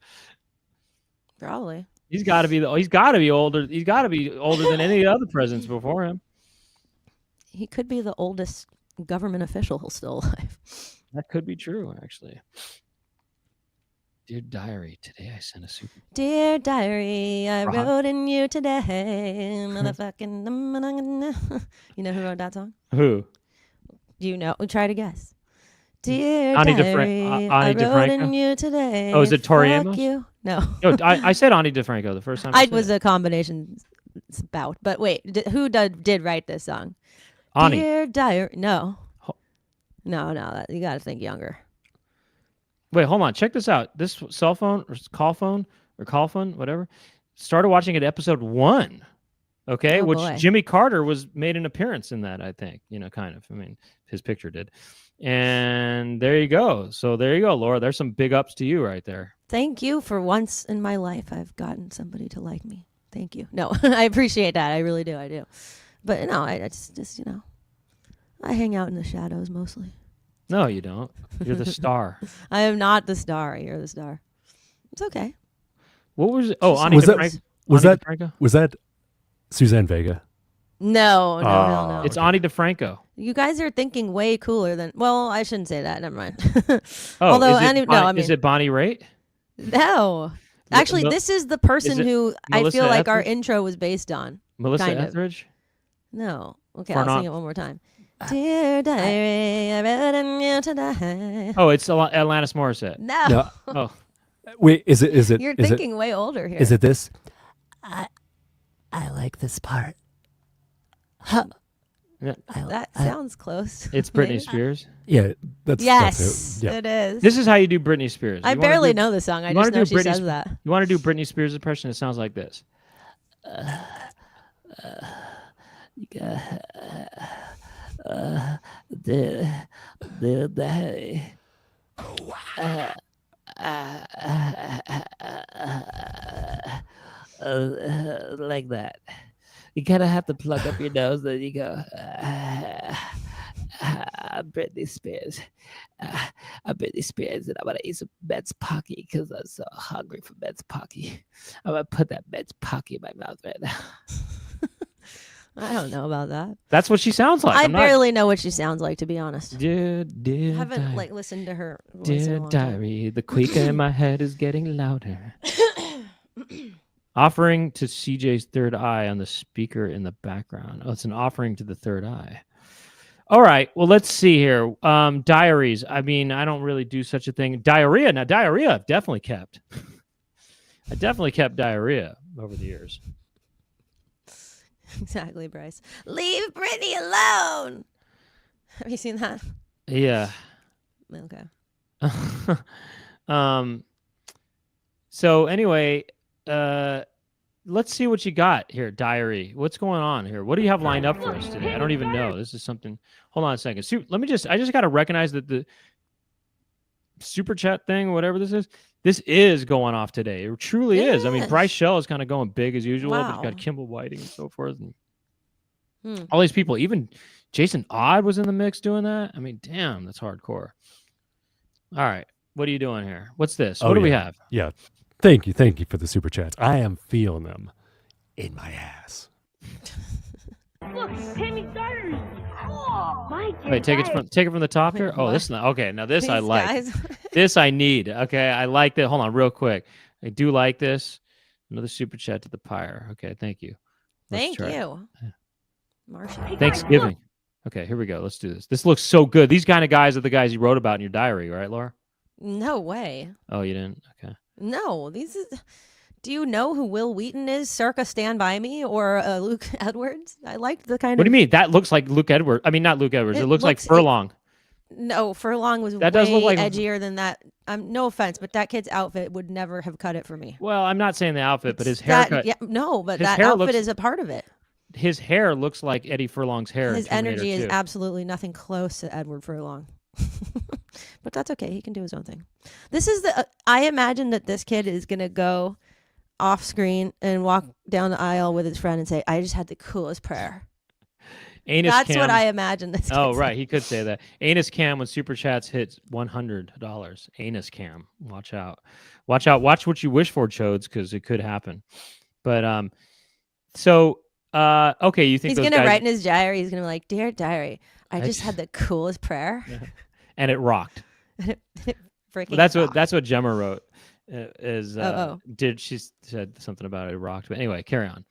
Probably. He's got to be older. He's got to be older than any other presidents before him. He could be the oldest government official still alive. That could be true, actually. Dear Diary, today I sent a super. Dear Diary, I wrote in you today, motherfucking. You know who wrote that song? Who? You know? Try to guess. Dear Ani Diary, I wrote in you today. Oh, is it Tori Fuck Amos? You. No. No, I said Ani DeFranco the first time. I was a combination spout. But wait, who did write this song? Ani. Dear Diary. No. No. You got to think younger. Wait, hold on. Check this out. This cell phone or call phone, whatever, started watching it episode 1. Okay, which boy. Jimmy Carter made an appearance in that, I think. You know, kind of. I mean, his picture did. And there you go. So there you go, Laura. There's some big ups to you right there. Thank you. For once in my life, I've gotten somebody to like me. Thank you. No, I appreciate that. I really do. I do. But no, I just, you know, I hang out in the shadows mostly. No, you don't. You're the star. I am not the star. You're the star. It's okay. What was it? Oh, Ani DeFranco? Was that Suzanne Vega? No, hell no. It's Ani DeFranco. You guys are thinking way cooler than. Well, I shouldn't say that. Never mind. Although, is it Bonnie Raitt? No. Actually, this is the person who I feel like our intro was based on. Melissa Etheridge? No. Okay, I'll sing it one more time. Dear Diary, I wrote in you today. Oh, it's Alanis Morissette. No. Oh. Wait, is it? You're thinking way older here. Is it this? I like this part. Huh. Yeah. That sounds close. It's Britney Spears. Yeah, that's yeah. It is. This is how you do Britney Spears. I barely know the song. I just know she says that. You want to do Britney Spears impression? It sounds like this. Like that. You kind of have to plug up your nose, then you go, Britney Spears. I'm Britney Spears, and I'm going to eat some Mets Pocky because I'm so hungry for Mets Pocky. I'm going to put that Mets Pocky in my mouth right now. I don't know about that. That's what she sounds like. I I'm not- barely know what she sounds like, to be honest. Dear I haven't diary, listened to her voice in a dear long time. diary, the quaker in my head is getting louder. Offering to CJ's third eye on the speaker in the background. Oh, it's an offering to the third eye. All right. Well, let's see here. Diaries. I mean, I don't really do such a thing. Diarrhea. Now, diarrhea I've definitely kept. I definitely kept diarrhea over the years. Exactly, Bryce. Leave Brittany alone. Have you seen that? Yeah. Okay. So anyway, let's see what you got here, diary. What's going on here? What do you have lined up for us today? I don't even know. This is something. Hold on a second. I just got to recognize that the super chat thing, whatever this is going off today. It truly is. I mean, Yes. Bryce Shell is kind of going big as usual, but Wow. you got Kimball Whiting and so forth. And all these people, even Jason Odd was in the mix doing that. I mean, damn, that's hardcore. All right. What are you doing here? What's this? What do we have? Yeah. Thank you for the super chats. I am feeling them in my ass. Look, Tammy's diary. Oh, my dear Wait, take it from the top here. Oh, What? this not okay. Now this These I like. guys. This I need. Okay, I like that. Hold on, real quick. I do like this. Another super chat to the pyre. Okay, thank you. Let's Thank try it. you, Marcia. Hey, guys, Thanksgiving. Okay, here we go. Let's do this. This looks so good. These kind of guys are the guys you wrote about in your diary, right, Laura? No way. Oh, you didn't? Okay. No, these is. Do you know who Will Wheaton is, circa Stand By Me, or Luke Edwards? I liked the kind What of. do you mean? That looks like Luke Edwards. I mean, not Luke Edwards. It looks like Furlong. No, Furlong was That way does look like- edgier than that. No offense, but that kid's outfit would never have cut it for me. Well, I'm not saying the outfit, but his That- haircut. yeah, no, but his that hair outfit looks- is a part of it. His hair looks like Eddie Furlong's hair. His in Terminator energy is 2. absolutely nothing close to Edward Furlong. But that's okay. He can do his own thing. This is the. I imagine that this kid is gonna go off screen and walk down the aisle with his friend and say, "I just had the coolest prayer." Anus That's Cam. what I imagine this. Oh, kid's right. He could say that. Anus Cam when super chats hits $100. Anus Cam. Watch out. Watch out. Watch what you wish for, Chodes, because it could happen. But okay, you think He's those gonna guys, write in his diary. He's gonna be like, "Dear diary, I just just- had the coolest prayer." and it rocked. Freaking. That's rocked. what Gemma wrote. Did she said something about it rocked? But anyway, carry on.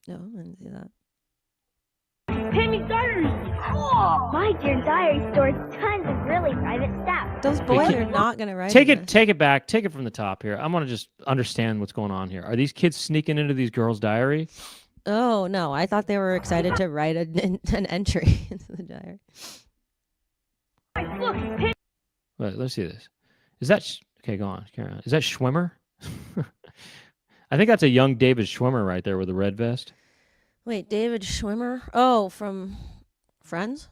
No, I didn't see that. Tammy's diary. Oh, my dear diary stores tons of really private stuff. Those boys are not gonna write. Take in it back. Take it from the top here. I want to just understand what's going on here. Are these kids sneaking into these girls' diary? this. Oh no, I thought they were excited to write an entry into the diary. Look, Wait, let's see this. Is that okay? Go on. Carry on. Is that Schwimmer? I think that's a young David Schwimmer right there with the red vest. Wait, David Schwimmer? Oh, from Friends?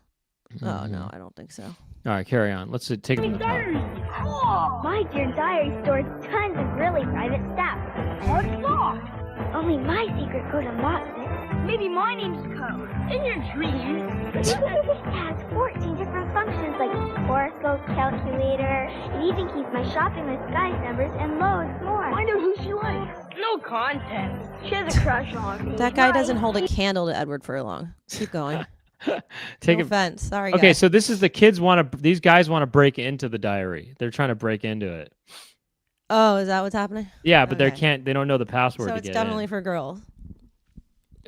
Oh Mhm. no, I don't think so. All right, carry on. Let's take it from the top. diary. Oh, my dear diary stores tons of really private stuff. Hard locked. Only my secret code unlocks it. Maybe my name's Code. In your dreams. It has 14 different functions like horoscope calculator. It even keeps my shopping list, guys numbers, and loads more. Find out who she likes. No content. She has a crush on me. That guy doesn't hold a candle to Edward Furlong. Keep going. Take no it. offense. Sorry. Okay, guys. so this is the kids want to. These guys want to break into the diary. They're trying to break into it. Oh, is that what's happening? Yeah, but they Okay. can't. They don't know the password So to it's get definitely in. for girls.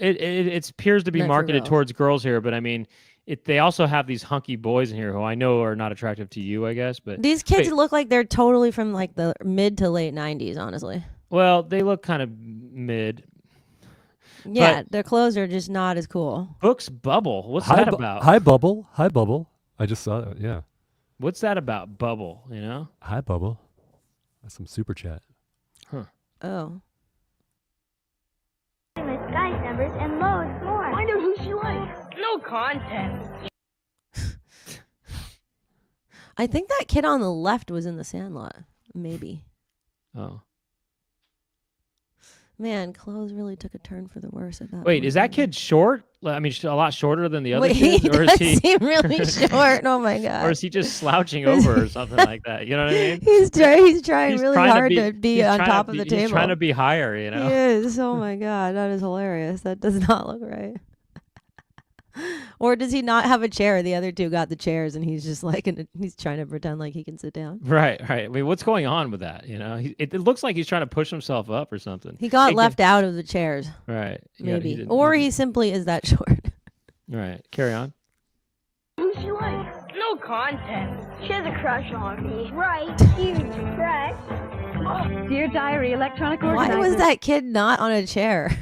It appears to be Meant for marketed girls. towards girls here, but I mean, they also have these hunky boys in here who I know are not attractive to you, I guess. But These kids Wait. look like they're totally from like the mid to late 90s, honestly. well, they look kind of mid. Yeah, their clothes are just not as cool. Books Bubble. What's that about? Hi, Bubble. Hi, Bubble. I just saw it. Yeah. What's that about? Bubble. You know. Hi, Bubble. That's some super chat. Oh. List, guys numbers, and loads more. Find out who she likes. No content. I think that kid on the left was in the Sandlot. Maybe. Oh. Man, clothes really took a turn for the worse at that Wait, point. is that kid short? I mean, a lot shorter than the other Wait, he kids, or is does he, seem really short. Oh my god. or is he just slouching over or something like that? You know what I mean? He's trying really hard to be he's on trying to top of the be- table. He's trying to be higher, you He know. is. Oh my god, that is hilarious. That does not look right. Or does he not have a chair? The other two got the chairs, and he's just like, he's trying to pretend like he can sit down. Right. I mean, what's going on with that? You know, it looks like he's trying to push himself up or something. He got Hey, left out of the chairs, Right. maybe, didn't- or he he simply is that short. Right. Carry on. Who's she like? No content. She has a crush on me. Right. Huge crush. Dear Diary, electronic Why organizer. was that kid not on a chair?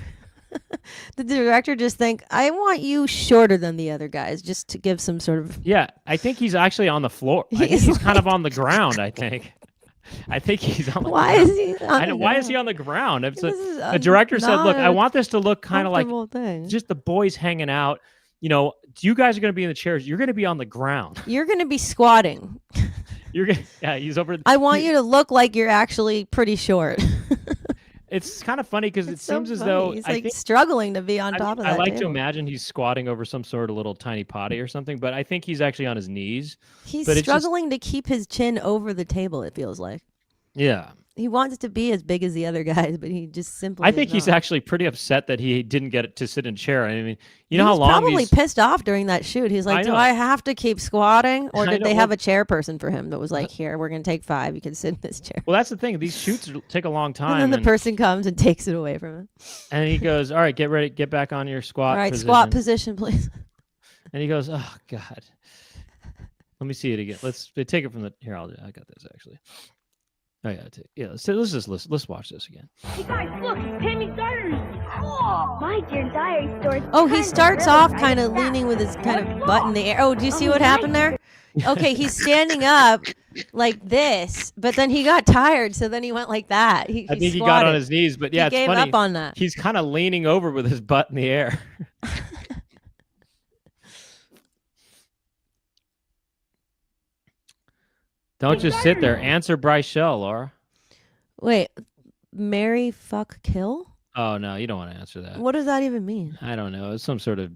Did the director just think, I want you shorter than the other guys, just to give some sort of... Yeah, I think he's actually on the floor. I think He's he's kind of like- on the ground. I think he's on the Why ground. is he on I know, the why is he ground? on the ground? It's This is the director said, "Look, I not want this to look kind of like comfortable thing. just the boys hanging out. You know, you guys are going to be in the chairs. You're going to be on the ground. You're going to be squatting. You're going. Yeah, he's over. I want you to look like you're actually pretty short. It's kind of funny because it It's so seems as funny. though he's I like think struggling to be on top of I that like to table. imagine he's squatting over some sort of little tiny potty or something, but I think he's actually on his knees. He's but it's just- struggling to keep his chin over the table, it feels like. Yeah. He wants to be as big as the other guys, but he just simply I think is he's not. actually pretty upset that he didn't get to sit in a chair. I mean, you know He how was long probably these pissed off during that shoot. He's like, I do know. I have to keep squatting? Or I did know, they have well- a chair person for him that was like, here, we're going to take 5. You can sit in this chair. Well, that's the thing. These shoots take a long time. And then the and, person comes and takes it away from him. and he goes, "All right, get ready, get back on your squat All right, position." squat position, please. And he goes, "Oh God, let me see it again. They take it from the here. I got this actually. Oh yeah, let's watch this again. Hey guys, look, Tammy's diary. Cool. My dear diary stores. Oh, he tons of starts really off private kind of stuff. leaning with his kind of butt in the air. Oh, do you see Oh, what happened nice. there? Okay, he's standing up like this, but then he got tired, so then he went like that. I think he got on his knees, but yeah, he it's gave funny. up on that. He's kind of leaning over with his butt in the air. Don't just sit there. Answer Bryce Shell, Laura. Wait, marry, fuck, kill? Oh no, you don't want to answer that. What does that even mean? I don't know. It's some sort of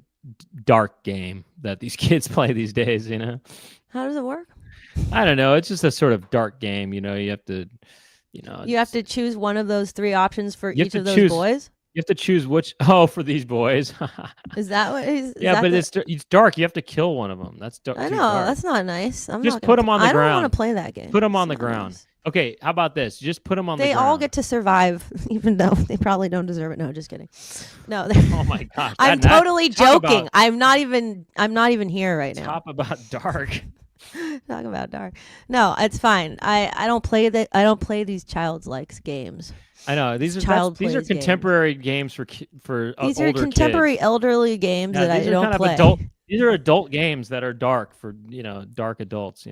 dark game that these kids play these days. You know. How does it work? I don't know. It's just a sort of dark game. You know, you have to, You have to choose one of those 3 options for You have each to of those choose- boys? You have to choose which. Oh, for these boys. Is that what he's... Yeah, but it's dark. You have to kill one of them. That's dark. I too know, dark. that's not nice. I'm Just not put gonna 'em on the I don't ground. want to play that game. Put them on It's the not ground. nice. Okay, how about this? Just put them on the They ground. all get to survive, even though they probably don't deserve it. No, just kidding. No, Oh my gosh! I'm that- totally talk joking. about- I'm not even here right now. Talk about dark. Talk about dark. No, it's fine. I don't play that. I don't play these child's likes games. I know these are Child these are plays games. contemporary games for These are older contemporary kids. elderly games Yeah, that I these are don't kind play. of adult. These are adult games that are dark for dark adults.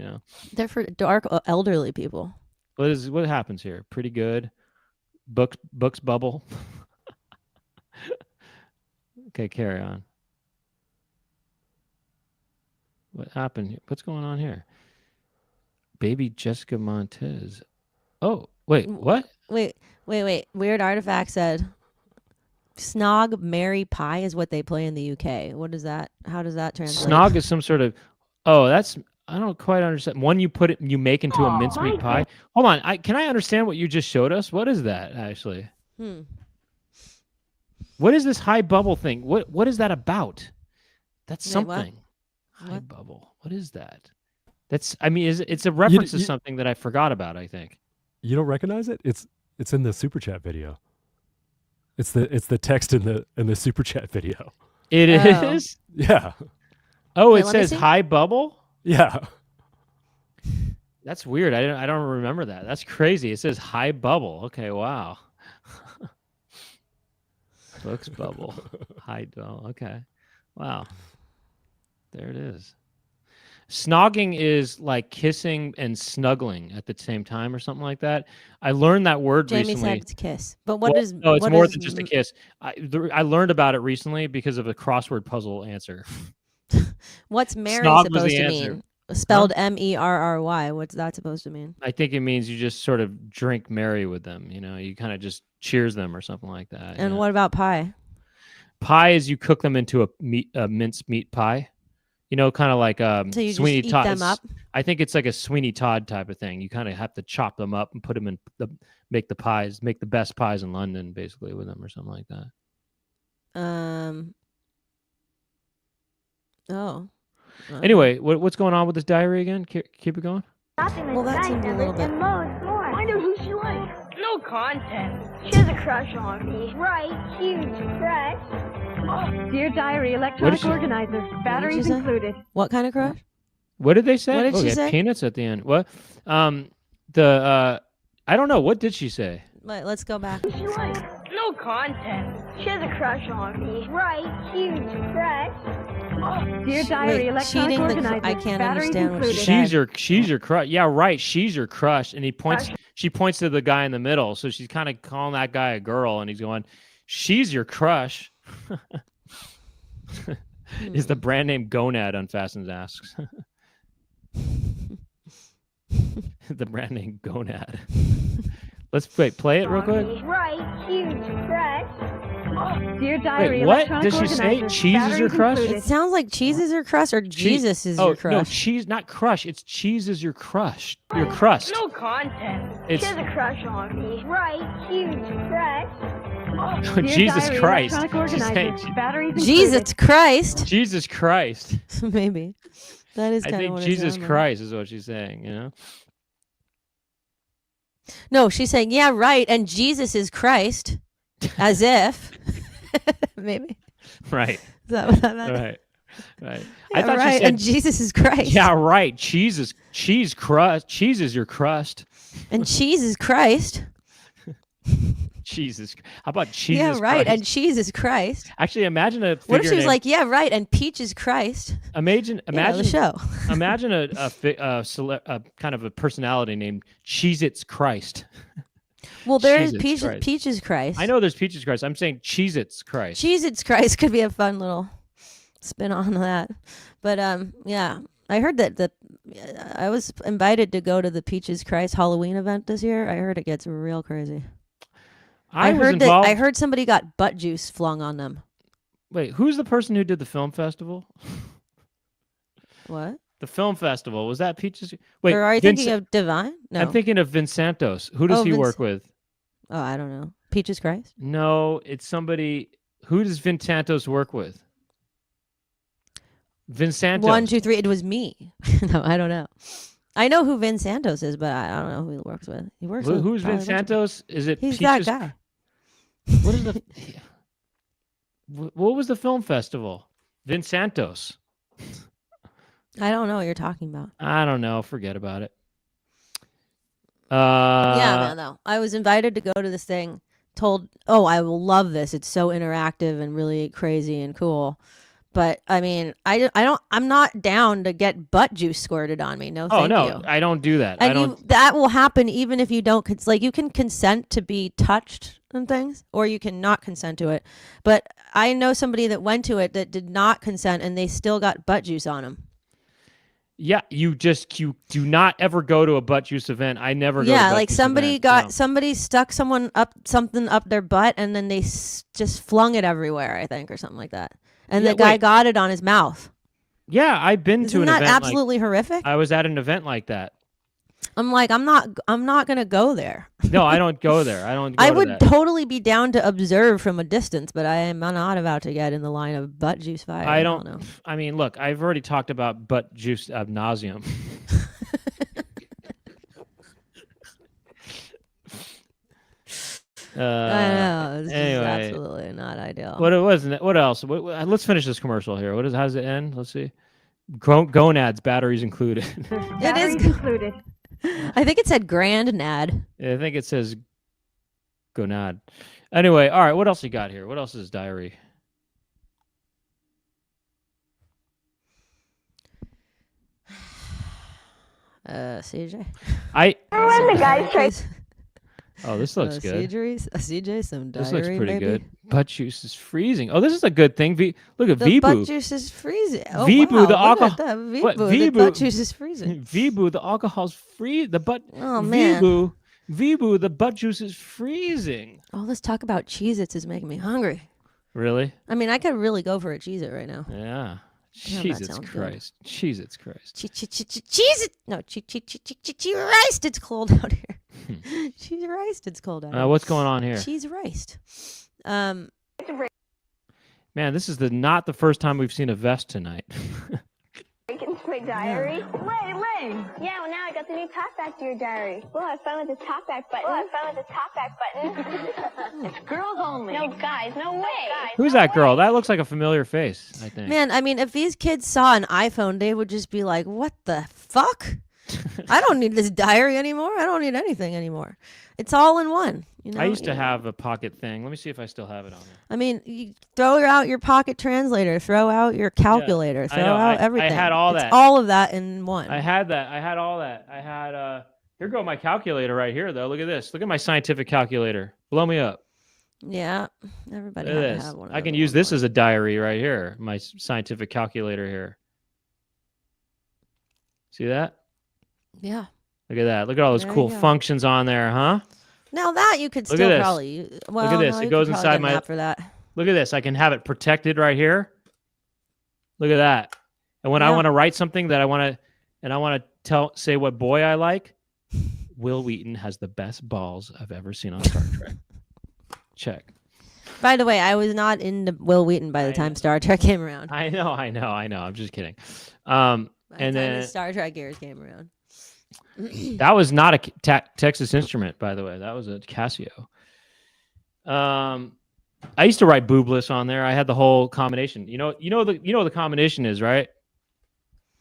They're for dark elderly people. What happens here? Pretty good. Books bubble. Okay, carry on. What happened? What's going on here? Baby Jessica Montez. Oh, wait, what? Wait. Weird Artifact said, "Snog, marry, pie" is what they play in the UK. What is that? How does that translate? Snog is some sort of. Oh, that's. I don't quite understand. One you make into a mincemeat pie. Hold on. Can I understand what you just showed us? What is that actually? What is this high bubble thing? What is that about? That's Wait, what? something. High What? bubble. What is that? It's a reference to you- something that I forgot about, I think. You don't recognize it? It's in the super chat video. It's the text in the super chat video. It Oh. is. Yeah. Oh, Wait, it let me says see. high bubble. Yeah. That's weird. I don't remember that. That's crazy. It says high bubble. Okay, wow. Books bubble. High bubble. Okay. Wow. There it is. Snogging is like kissing and snuggling at the same time or something like that. I learned that word Jamie recently. said it's kiss, but what Well, is? no, it's what more is than just a kiss. I learned about it recently because of a crossword puzzle answer. What's marry Snog was supposed the to answer. mean? spelled Merry. What's that supposed to mean? I think it means you just sort of drink merry with them. You know, you kind of just cheers them or something like that. And yeah. what about pie? Pie is you cook them into a minced meat pie. You know, kind of like So you Sweeney just eat Todd. them up? I think it's like a Sweeney Todd type of thing. You kind of have to chop them up and put them in make the best pies in London, basically, with them or something like that. Oh. Anyway, what's going on with this diary again? Keep it going. Well, that seems a little bit. And loads more. I know who she likes. No content. She has a crush on me. Right, huge crush. Dear Diary, What electronic did she- organizer, batteries say? included. What kind of crush? What did they say? What did she they had say? Peanuts at the end. What? I don't know. What did she say? Wait, let's go back. She likes. No content. She has a crush on me. Right, huge crush. Dear Diary, Wait, electronic cheating organizer, I can't batteries understand what she included. said. She's your crush. Yeah, right. She's your crush. And she points to the guy in the middle. So she's kind of calling that guy a girl, and he's going, "She's your crush." Is the brand name Gonad? Unfastens asks. The brand name Gonad. Let's play it real quick. Right, huge crush. Dear Diary, Wait, what? electronic Does she say organizer, cheese is your batteries crush? included. It sounds like cheese is your crush or Jesus is your crush. No, cheese, not crush. It's cheese is your crush. Your crust. No content. It's She has a crush on me. Right, huge crush. Dear Jesus Diary, Christ. electronic She's saying organizer, batteries Jesus included. Christ. Jesus Christ. Maybe. That is I kind of think what Jesus it sounds like. Christ is what she's saying, you know? No, she's saying, yeah, right. And Jesus is Christ. As if. Maybe. Right. Is that what that meant? Right. Right. Yeah, I thought right. she said, And Jesus is Christ. yeah, right. Cheese is crust. Cheese is your crust. And cheese is Christ. Jesus. How about Jesus Yeah, right. Christ? And cheese is Christ. Actually, imagine a figure What if she was named- like, yeah, right. And peach is Christ. imagine The show. imagine a kind of a personality named Cheez-Its Christ. Well, there is Cheez-Its Christ. peach is Christ. I know there's Peaches Christ. I'm saying Cheez-Its Christ. Cheez-Its Christ could be a fun little spin on that. But yeah, I heard that I was invited to go to the Peaches Christ Halloween event this year. I heard it gets real crazy. I was heard involved. I heard somebody got butt juice flung on them. Wait, who's the person who did the film festival? What? The film festival, was that Peaches? Wait, Or are you thinking of Divine? No. I'm thinking of Vincentos. Who does Oh, he work with? Oh, I don't know. Peaches Christ? No, it's somebody. Who does Vincentos work with? Vincentos. 1, 2, 3. It was me. No, I don't know. I know who Vin Santos is, but I don't know who he works with. He works with Who's probably a bunch of- Vincentos? Is it He's Peaches? that guy. What is the? What was the film festival? Vincentos. I don't know what you're talking about. I don't know. Forget about it. Yeah, man, though. I was invited to go to this thing, told, oh, I will love this. It's so interactive and really crazy and cool. But I mean, I'm not down to get butt juice squirted on me. No, Oh thank no, you. I don't do that. And I don't. that will happen even if you don't. It's like you can consent to be touched and things, or you can not consent to it. But I know somebody that went to it that did not consent, and they still got butt juice on them. Yeah, you do not ever go to a butt juice event. I never go. To Yeah, butt like juice somebody event, no. somebody stuck something up their butt, and then they just flung it everywhere. I think, or something like that. And Yeah, the guy wait. got it on his mouth. Yeah, I've been to Isn't an that event. absolutely horrific? I was at an event like that. I'm like, I'm not gonna go there. No, I don't go there. I don't. Go I to would that. totally be down to observe from a distance, but I am not about to get in the line of butt juice fire. I don't don't. know. I mean, look, I've already talked about butt juice ad nauseum. I know. This anyway. is absolutely not ideal. What it wasn't. What else? Let's finish this commercial here. What is? How does it end? Let's see. Gonads, batteries included. It is. Batteries included. I think it said grand nad. I think it says gonad. Anyway, all right. What else you got here? What else is diary? CJ. I When the guys try Please. Oh, this looks good. CJ, some diary, This looks pretty maybe? good. Butt juice is freezing. Oh, this is a good thing. Look at The butt Vibu. juice is freezing. Oh, Vibu, wow, the look alcohol. at that. Vibu, What? the Vibu. butt juice is freezing. Vibu, the alcohol's free. The butt. Oh, man. Vibu, the butt juice is freezing. All this talk about Cheez-Its is making me hungry. Really? I mean, I could really go for a Cheez-It right now. Yeah. Damn, that Jesus sounds good. Christ. Jesus Christ. Cheez-It. No, Cheez-Riced. It's cold out here. Cheez-Riced. It's cold out here. What's going on here? Cheez-Riced. Man, this is not the first time we've seen a vest tonight. Break into my diary. Lay. Yeah, well now I got the new talkback to your diary. Well, I found with the talkback button. It's girls only. No guys, no way. Who's that girl? That looks like a familiar face, I think. Man, I mean, if these kids saw an iPhone, they would just be like, what the fuck? I don't need this diary anymore. I don't need anything anymore. It's all in one. You know? I used to have a pocket thing. Let me see if I still have it on there. I mean, you throw out your pocket translator, throw out your calculator, I throw know. out I everything. had all It's that. all of that in one. I had that. I had all that. I had here go my calculator right here though. Look at this. Look at my scientific calculator. Blow me up. Yeah, everybody Look at had to this. have one. Of I can them use at this one as a diary right here. My scientific calculator here. See that? point. Yeah. Look at that. Look at all those There cool you go. functions on there, huh? Now that you could Look at still this. probably. Well, this. no, It you goes could probably inside get an my- app for that. Look at this. I can have it protected right here. Look at that. And when I Yeah. want to write something that I want to say what boy I like, Will Wheaton has the best balls I've ever seen on Star Trek. Check. By the way, I was not into Will Wheaton by the I time know. Star Trek came around. I know. I'm just kidding. By and the time then the Star Trek years came around. that was not a Texas Instrument, by the way. That was a Casio. I used to write boobless on there. I had the whole combination. You know what the combination is, right?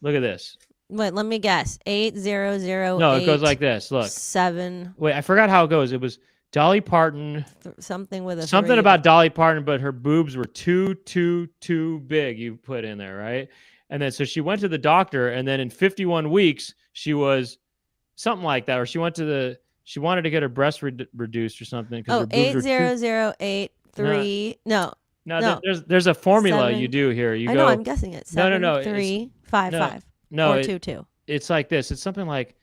Look at this. Wait, let me guess. 8008. No, it goes like this. Look. 7. Wait, I forgot how it goes. It was Dolly Parton. Something with a Something 3. about Dolly Parton, but her boobs were too big. You put in there, right? And then so she went to the doctor, and then in 51 weeks she was something like that, or she wanted to get her breast reduced or something because Oh, her boobs were too. 80083. No. No, there's a formula 7. you do here. You I go. know, I'm guessing it. No, 7, no, it's- 3, 5, 5. No, Or 2, 2. it's like this. It's something like,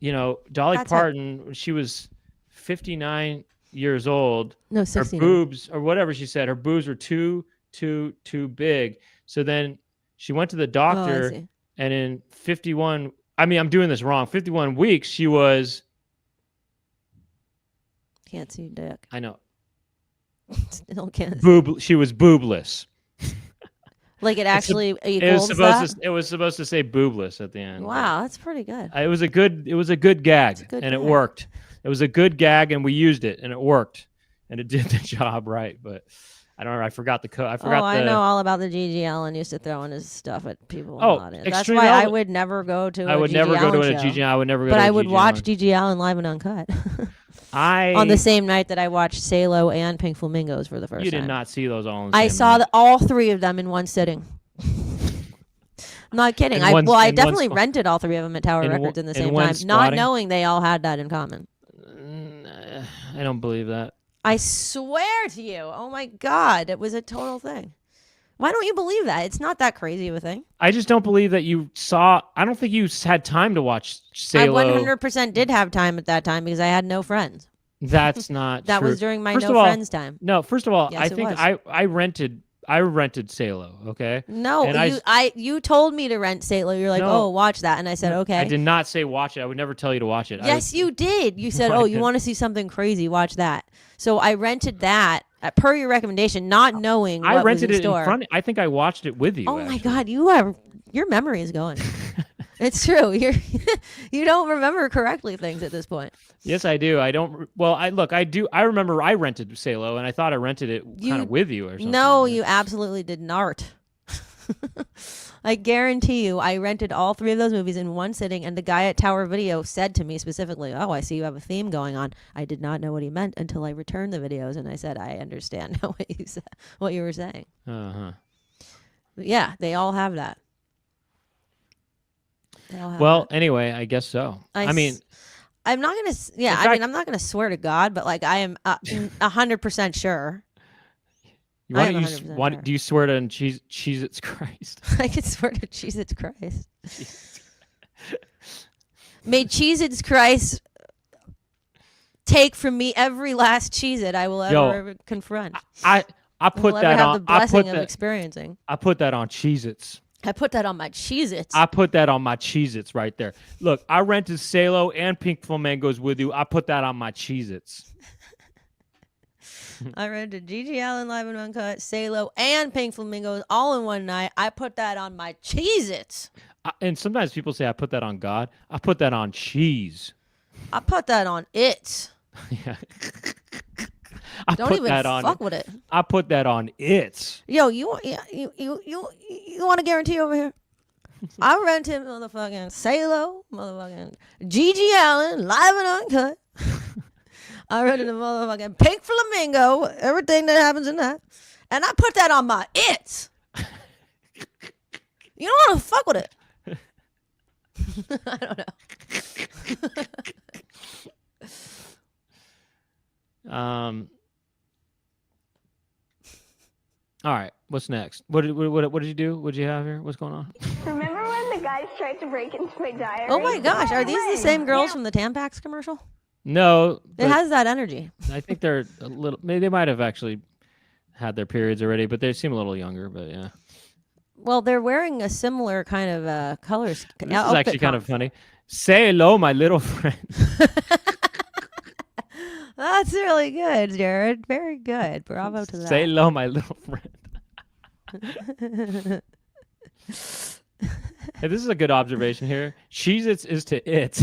Dolly That's it. Parton. When she was 59 years old. No, Her 69. boobs or whatever she said. Her boobs were too big. So then she went to the Oh, I doctor, see. and in 51. I mean, I'm doing this wrong. 51 weeks. She was. Can't see dick. I know. Still can't. She was boobless. Like it actually It was equals supposed that? to. It was supposed to say boobless at the end. Wow, that's pretty good. It was a good gag, good and it gag. worked. It was a good gag, and we used it, and it worked, and it did the job right. But I don't know. I forgot the code. I forgot. I know all about the G.G. Allen used to throw in his stuff at people. Oh, not in. That's Extreme why I Element. would never go to. I would never go to a show. GG. I would never go. But to a I would G.G. watch Allen. G.G. Allen live and uncut I on the same night that I watched Salo and Pink Flamingos for the first You time. did not see those all. In the I same saw night. all 3 of them in one sitting. I'm not kidding. In I one- I in one definitely squ- rented all 3 of them at Tower in one- Records in the in same one time, not squatting? knowing they all had that in common. I don't believe that. I swear to you. Oh my God, it was a total thing. Why don't you believe that? It's not that crazy of a thing. I just don't believe that you saw. I don't think you had time to watch Salo. I 100% did have time at that time because I had no friends. That's not. That true. was during my First no of all- friends time. No, first of all, Yes, I it think was. I rented Salo. Okay. No, And you told me to rent Sailor. You're like, No. oh, watch that, and I said, okay. I did not say watch it. I would never tell you to watch it. Yes, you did. You said, No, I oh, you didn't. want to see something crazy? Watch that. So I rented that per your recommendation, not knowing what I rented was it in store. in front. I think I watched it with you. Oh my actually. God, your memory is going. It's true. You don't remember correctly things at this point. Yes, I do. I don't. Well, I do. I remember I rented Salo, and I thought I rented it kind of with you or something. No, you absolutely did not. I guarantee you, I rented all 3 of those movies in one sitting, and the guy at Tower Video said to me specifically, "Oh, I see you have a theme going on." I did not know what he meant until I returned the videos, and I said, "I understand now what you said, what you were saying." Uh-huh. But yeah, they all have that. They all have Well, that. anyway, I guess so. I mean, I'm not gonna. Yeah, In I fact- mean, I'm not gonna swear to God, but like I am 100% sure. Why am don't you? 100% Why sure. do you swear to Cheez-Its Christ? I could swear to Jesus Christ. May Jesus Christ take from me every last Cheez-It I will ever confront. I I put will that ever have on. the blessing of that. experiencing. I put that on Cheez-Its. I put that on my Cheez-Its. I put that on my Cheez-Its right there. Look, I rented Salo and Pink Flamingos with you. I put that on my Cheez-Its. I rented Gigi Allen Live and Uncut, Salo, and Pink Flamingos all in one night. I put that on my Cheez-Its. And sometimes people say I put that on God. I put that on cheese. I put that on it. Yeah. I Don't put even that on. fuck with it. I put that on it. Yo, you want a guarantee over here? I rented motherfucking Salo, motherfucking Gigi Allen, Live and Uncut. I rented a motherfucking Pink Flamingo, everything that happens in that. And I put that on my it. You don't want to fuck with it. I don't know. All right. What's next? What did you do? What did you have here? What's going on? Remember when the guys tried to break into my diary? Oh my gosh, are these the same girls from the Tampax commercial? No, It but has that energy. I think they're a little. Maybe they might have actually had their periods already, but they seem a little younger. But yeah, Well, they're wearing a similar kind of colors. this is actually kind of funny. Say hello, my little friend. That's really good, Jared. Very good. Bravo to that. Say hello, my little friend. Hey, this is a good observation here. Cheez-Its is to it.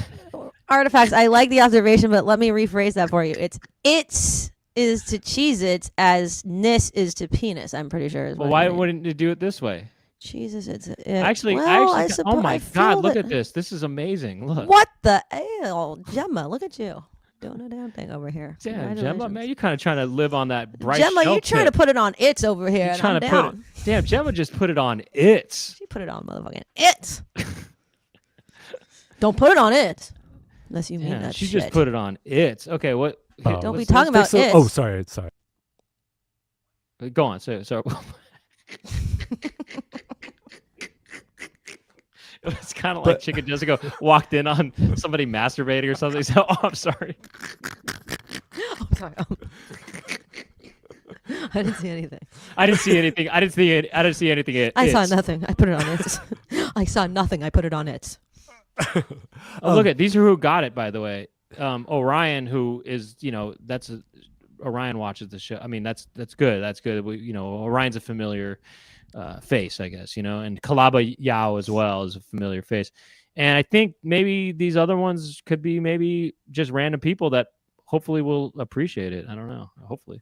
Artifacts, I like the observation, but let me rephrase that for you. It's is to Cheez-Its as nis is to penis, I'm pretty sure. Is Well, what why you mean. wouldn't you do it this way? Jesus, it's it. Actually, well, I oh my I God, feel look that- at this. This is amazing. Look. What the hell, Gemma? Look at you doing a damn thing over here. Yeah, Gemma, Congratulations. man, you kind of trying to live on that bright Gemma, you shelf trying to tip. put it on its over here, You're and trying I'm to down. put it. Damn, Gemma just put it on its. She put it on motherfucking it. Don't put it on it, unless you mean Yeah, that she shit. just put it on its. Okay, what? Oh, Don't be let's talking take about it. Oh, sorry. Go on. So. It's kind of like Chicken Jessica walked in on somebody masturbating or something. So, oh, I'm sorry. I'm sorry. I didn't see anything. I didn't see anything. I didn't see anything. I saw nothing. I put it on it. I saw nothing. I put it on it. Oh, look at these are who got it, by the way. Orion, who is, Orion watches the show. I mean, that's good. That's good. Orion's a familiar face, I guess, and Kalaba Yao as well is a familiar face. And I think maybe these other ones could be maybe just random people that hopefully will appreciate it. I don't know. Hopefully.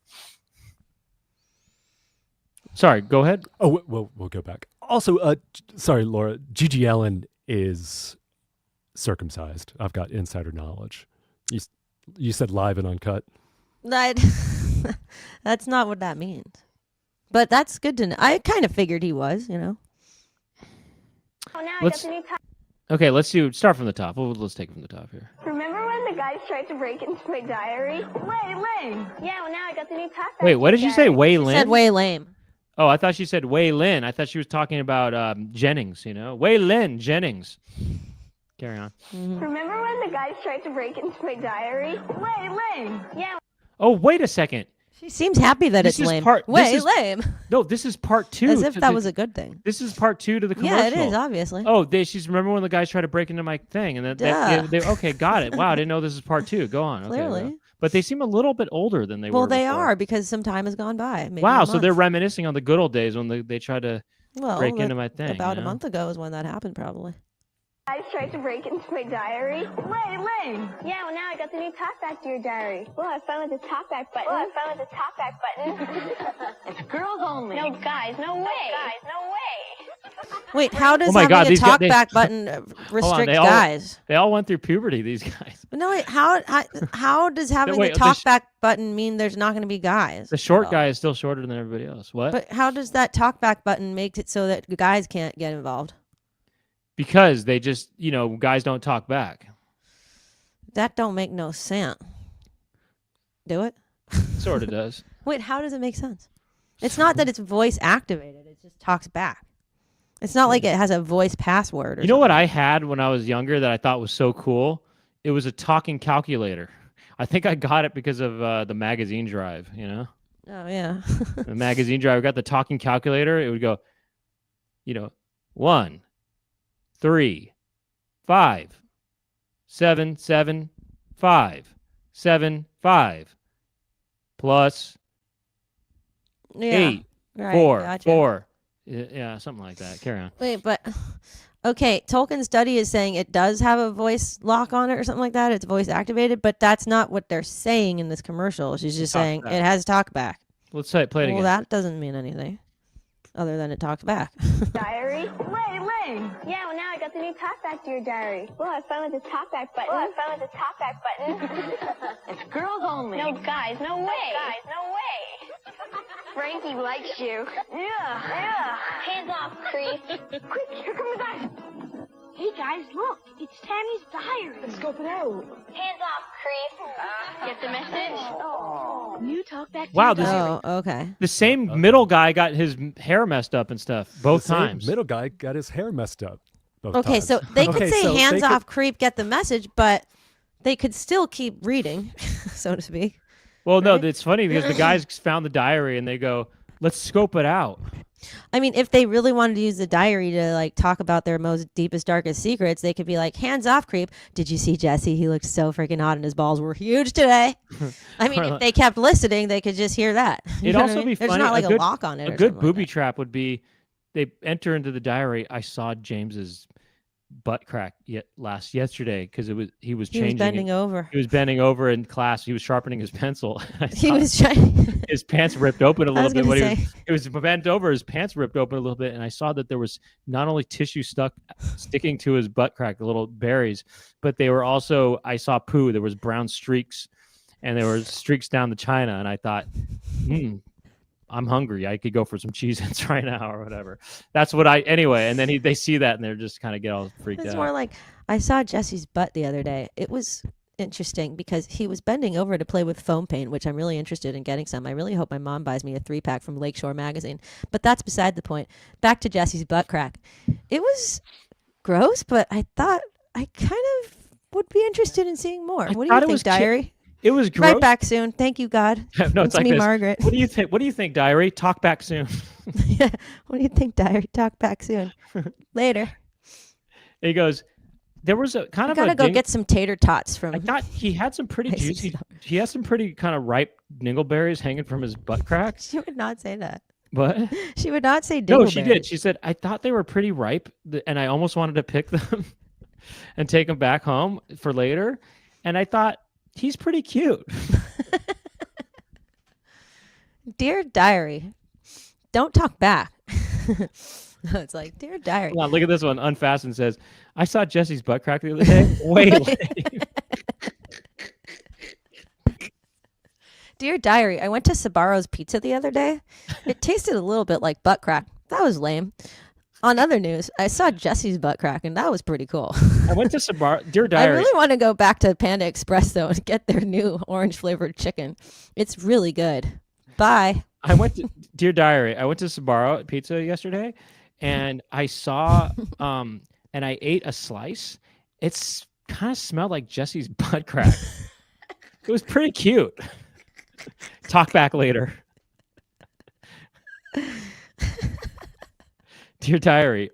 Sorry, go ahead. Oh, we'll go back. Also, sorry, Laura. Gigi Allen is circumcised. I've got insider knowledge. You said live and uncut. That's not what that means. But that's good to know. I kind of figured he was, Oh, now I got Let's- the new top. Okay, let's start from the top. Let's take it from the top here. Remember when the guys tried to break into my diary? Way lame. Yeah, well, now I got the new top. Wait, what did you say? Wei He Lin? said way lame. Oh, I thought she said Wei Lin. I thought she was talking about Jennings, Wei Lin Jennings. Carry on. Remember when the guys tried to break into my diary? Way lame. Yeah. Oh, wait a second. She seems happy that This it's is lame. part- this Way is- lame. No, this is part two. As if to that the- was a good thing. This is part two to the commercial. Yeah, it is, obviously. Oh, she's remember when the guys tried to break into my thing, and Duh. they okay, got it. Wow, I didn't know this is part two. Go on. Okay, Clearly. well. But they seem a little bit older than they were. Well, they before. are because some time has gone by. Maybe Wow, a so they're month. reminiscing on the good old days when they tried to well, break that- into my thing. About you a know? month ago is when that happened, probably. Guys tried to break into my diary. Way lame. Yeah, well, now I got the new talk back to your diary. Well, I found the talk back button. It's girls only. No, guys, no way. No way. Wait, how does Oh my having God, a these guys- talkback button restrict they all- guys? They all went through puberty. These guys. But no, wait, how does having wait, the talkback button mean there's not going to be guys? The short Oh. guy is still shorter than everybody else. What? But how does that talkback button make it so that guys can't get involved? Because they just, guys don't talk back. That don't make no sense. Do it? Sort of does. Wait, how does it make sense? It's not that it's voice activated. It just talks back. It's not like it has a voice password. You know what I had when I was younger that I thought was so cool? It was a talking calculator. I think I got it because of the magazine drive, you know? Oh, yeah. The magazine drive. I got the talking calculator. It would go, 1, 3, 5, 7, 7, 5, 7, 5, plus Yeah. 8, Right, 4, gotcha. 4. Yeah, something like that. Carry on. Wait, but okay, Tolkien's study is saying it does have a voice lock on it or something like that. It's voice activated, but that's not what they're saying in this commercial. She's just saying Talk back. it has talk back. Let's play it again. Well, that doesn't mean anything other than it talks back. Diary? Lay. Yeah, well now I got the new talkback to your diary. Well, I found the talkback button. It's girls only. No guys, no way. Frankie likes you. Yeah. Hands off, creep. Quick, here come the guys. Hey guys, look, it's Tammy's diary. Let's scope it out. Hands off, creep. Get the message? New talkback to Wow, your this is diary. Oh, okay. the same middle guy got his hair messed up and stuff both The same times. middle guy got his hair messed up. both Okay, times. so they could Okay, say so they hands could- off, creep, get the message, but they could still keep reading, so to speak. Well, no, Right? it's funny because the guys found the diary and they go, "Let's scope it out." I mean, if they really wanted to use the diary to like talk about their most deepest, darkest secrets, they could be like, hands off, creep. Did you see Jesse? He looked so freaking hot and his balls were huge today. I mean, if they kept listening, they could just hear that. You It'd know what also I mean? be There's funny. not like a good, lock on it. a or good something booby like that. trap would be they enter into the diary. I saw James's butt crack yesterday because he was He was changing. bending over. He was bending over in class. He was sharpening his pencil. I He saw was trying. his pants ripped open a I little was bit. gonna When say. he was bent over, his pants ripped open a little bit, and I saw that there was not only tissue sticking to his butt crack, the little berries, but they were also. I saw poo. There was brown streaks, and there were streaks down the china, and I thought, I'm hungry. I could go for some Cheez-Its right now or whatever. That's what anyway. And then they see that and they're just kind of get all freaked It's out. more like I saw Jesse's butt the other day. It was interesting because he was bending over to play with foam paint, which I'm really interested in getting some. I really hope my mom buys me a 3-pack from Lakeshore Magazine. But that's beside the point. Back to Jesse's butt crack. It was gross, but I thought I kind of would be interested in seeing more. What do thought you it was think, diary? It was gross. Right back soon. Thank you, God. No, it's like me, this. Margaret. What do you think? What do you think, diary? Talk back soon. Yeah. What do you think, diary? Talk back soon. Later. He goes, there was a kind I of gotta a go get some tater tots from. I thought he had some pretty Icy juicy. stuff. He has some pretty kind of ripe dingleberries hanging from his butt crack. She would not say that. What? She would not say No, she dingleberry. did. She said, I thought they were pretty ripe, and I almost wanted to pick them and take them back home for later. And I thought, he's pretty cute. Dear diary, don't talk back. No, it's like, dear diary. Hold on, look at this one. Unfastened says, I saw Jesse's butt crack the other day. Wait. Dear diary, I went to Sabaro's Pizza the other day. It tasted a little bit like butt crack. That was lame. On other news, I saw Jesse's butt crack, and that was pretty cool. I went to Sabar. Dear I diary. really want to go back to Panda Express, though, and get their new orange flavored chicken. It's really good. Bye. I went to Dear Diary. I went to Sbarro Pizza yesterday, and I saw and I ate a slice. It's kind of smelled like Jesse's butt crack. It was pretty cute. Talk back later. Dear Diary,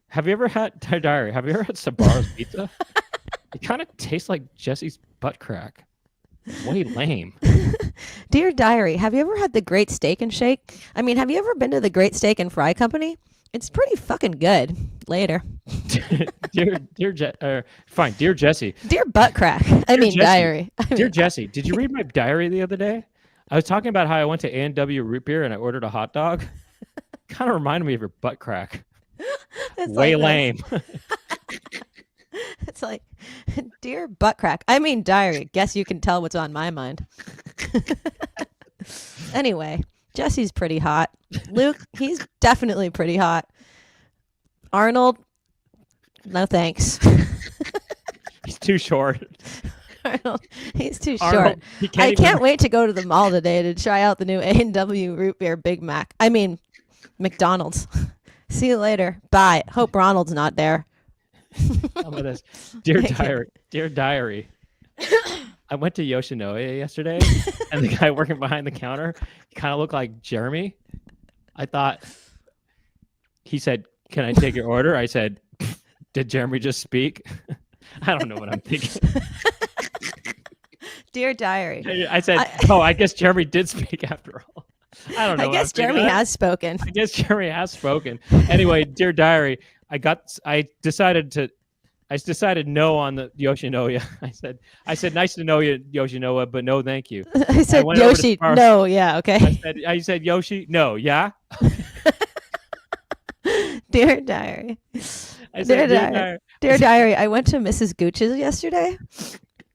have you ever had Sbarro's Pizza? It kind of tastes like Jesse's butt crack. Way lame. Dear diary, have you ever had the Great Steak and Shake? I mean, have you ever been to the Great Steak and Fry Company? It's pretty fucking good. Later. Fine. Dear Jesse. Dear butt crack. Jesse. Diary. Dear Jesse, did you read my diary the other day? I was talking about how I went to A&W Root Beer and I ordered a hot dog. Kind of reminded me of your butt crack. It's Way like lame. It's like, dear butt crack. Diary. Guess you can tell what's on my mind. Anyway, Jesse's pretty hot. Luke, he's definitely pretty hot. Arnold, no thanks. He's too short. Arnold, he's too Arnold, short. he I even- can't wait to go to the mall today to try out the new A&W root beer Big Mac. I mean, McDonald's. See you later. Bye. Hope Ronald's not there. Some of this. Dear Thank you. diary. I went to Yoshinoya yesterday, and the guy working behind the counter, he kind of looked like Jeremy. I thought, he said, "Can I take your order?" I said, "Did Jeremy just speak?" I don't know what I'm thinking. Dear diary. I said, "Oh, I guess Jeremy did speak after all." I don't know. I what guess I'm thinking. Jeremy has spoken. I guess Jeremy has spoken. Anyway, dear diary, I decided no on the Yoshinoya. I said nice to know you, Yoshinoya, but no thank you. I said went over to Yoshi. Sparrow- No, yeah, okay. I said Yoshi, no, yeah. Dear diary. I said Dear diary. Dear diary, I went to Mrs. Gooch's yesterday,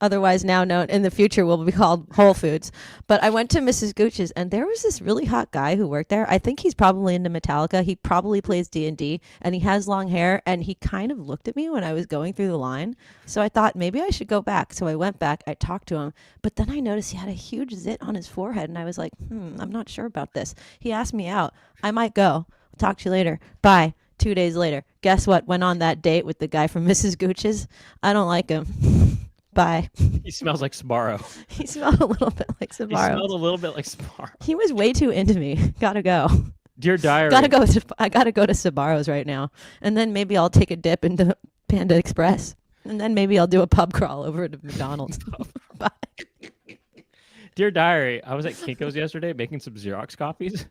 otherwise now known in the future will be called Whole Foods. But I went to Mrs. Gooch's and there was this really hot guy who worked there. I think he's probably into Metallica. He probably plays D&D and he has long hair and he kind of looked at me when I was going through the line. So I thought maybe I should go back. So I went back, I talked to him, but then I noticed he had a huge zit on his forehead and I was like, I'm not sure about this. He asked me out. I might go. Talk to you later. Bye. 2 days later, guess what? Went on that date with the guy from Mrs. Gooch's. I don't like him. Bye. He smells like Sbarro. He smelled a little bit like He Sbarro. smelled a little bit like Sbarro. He was way too into me. Gotta go. Dear diary. I gotta go to Sbarro's right now, and then maybe I'll take a dip into Panda Express, and then maybe I'll do a pub crawl over to McDonald's. Bye. Dear diary, I was at Kinko's yesterday making some Xerox copies.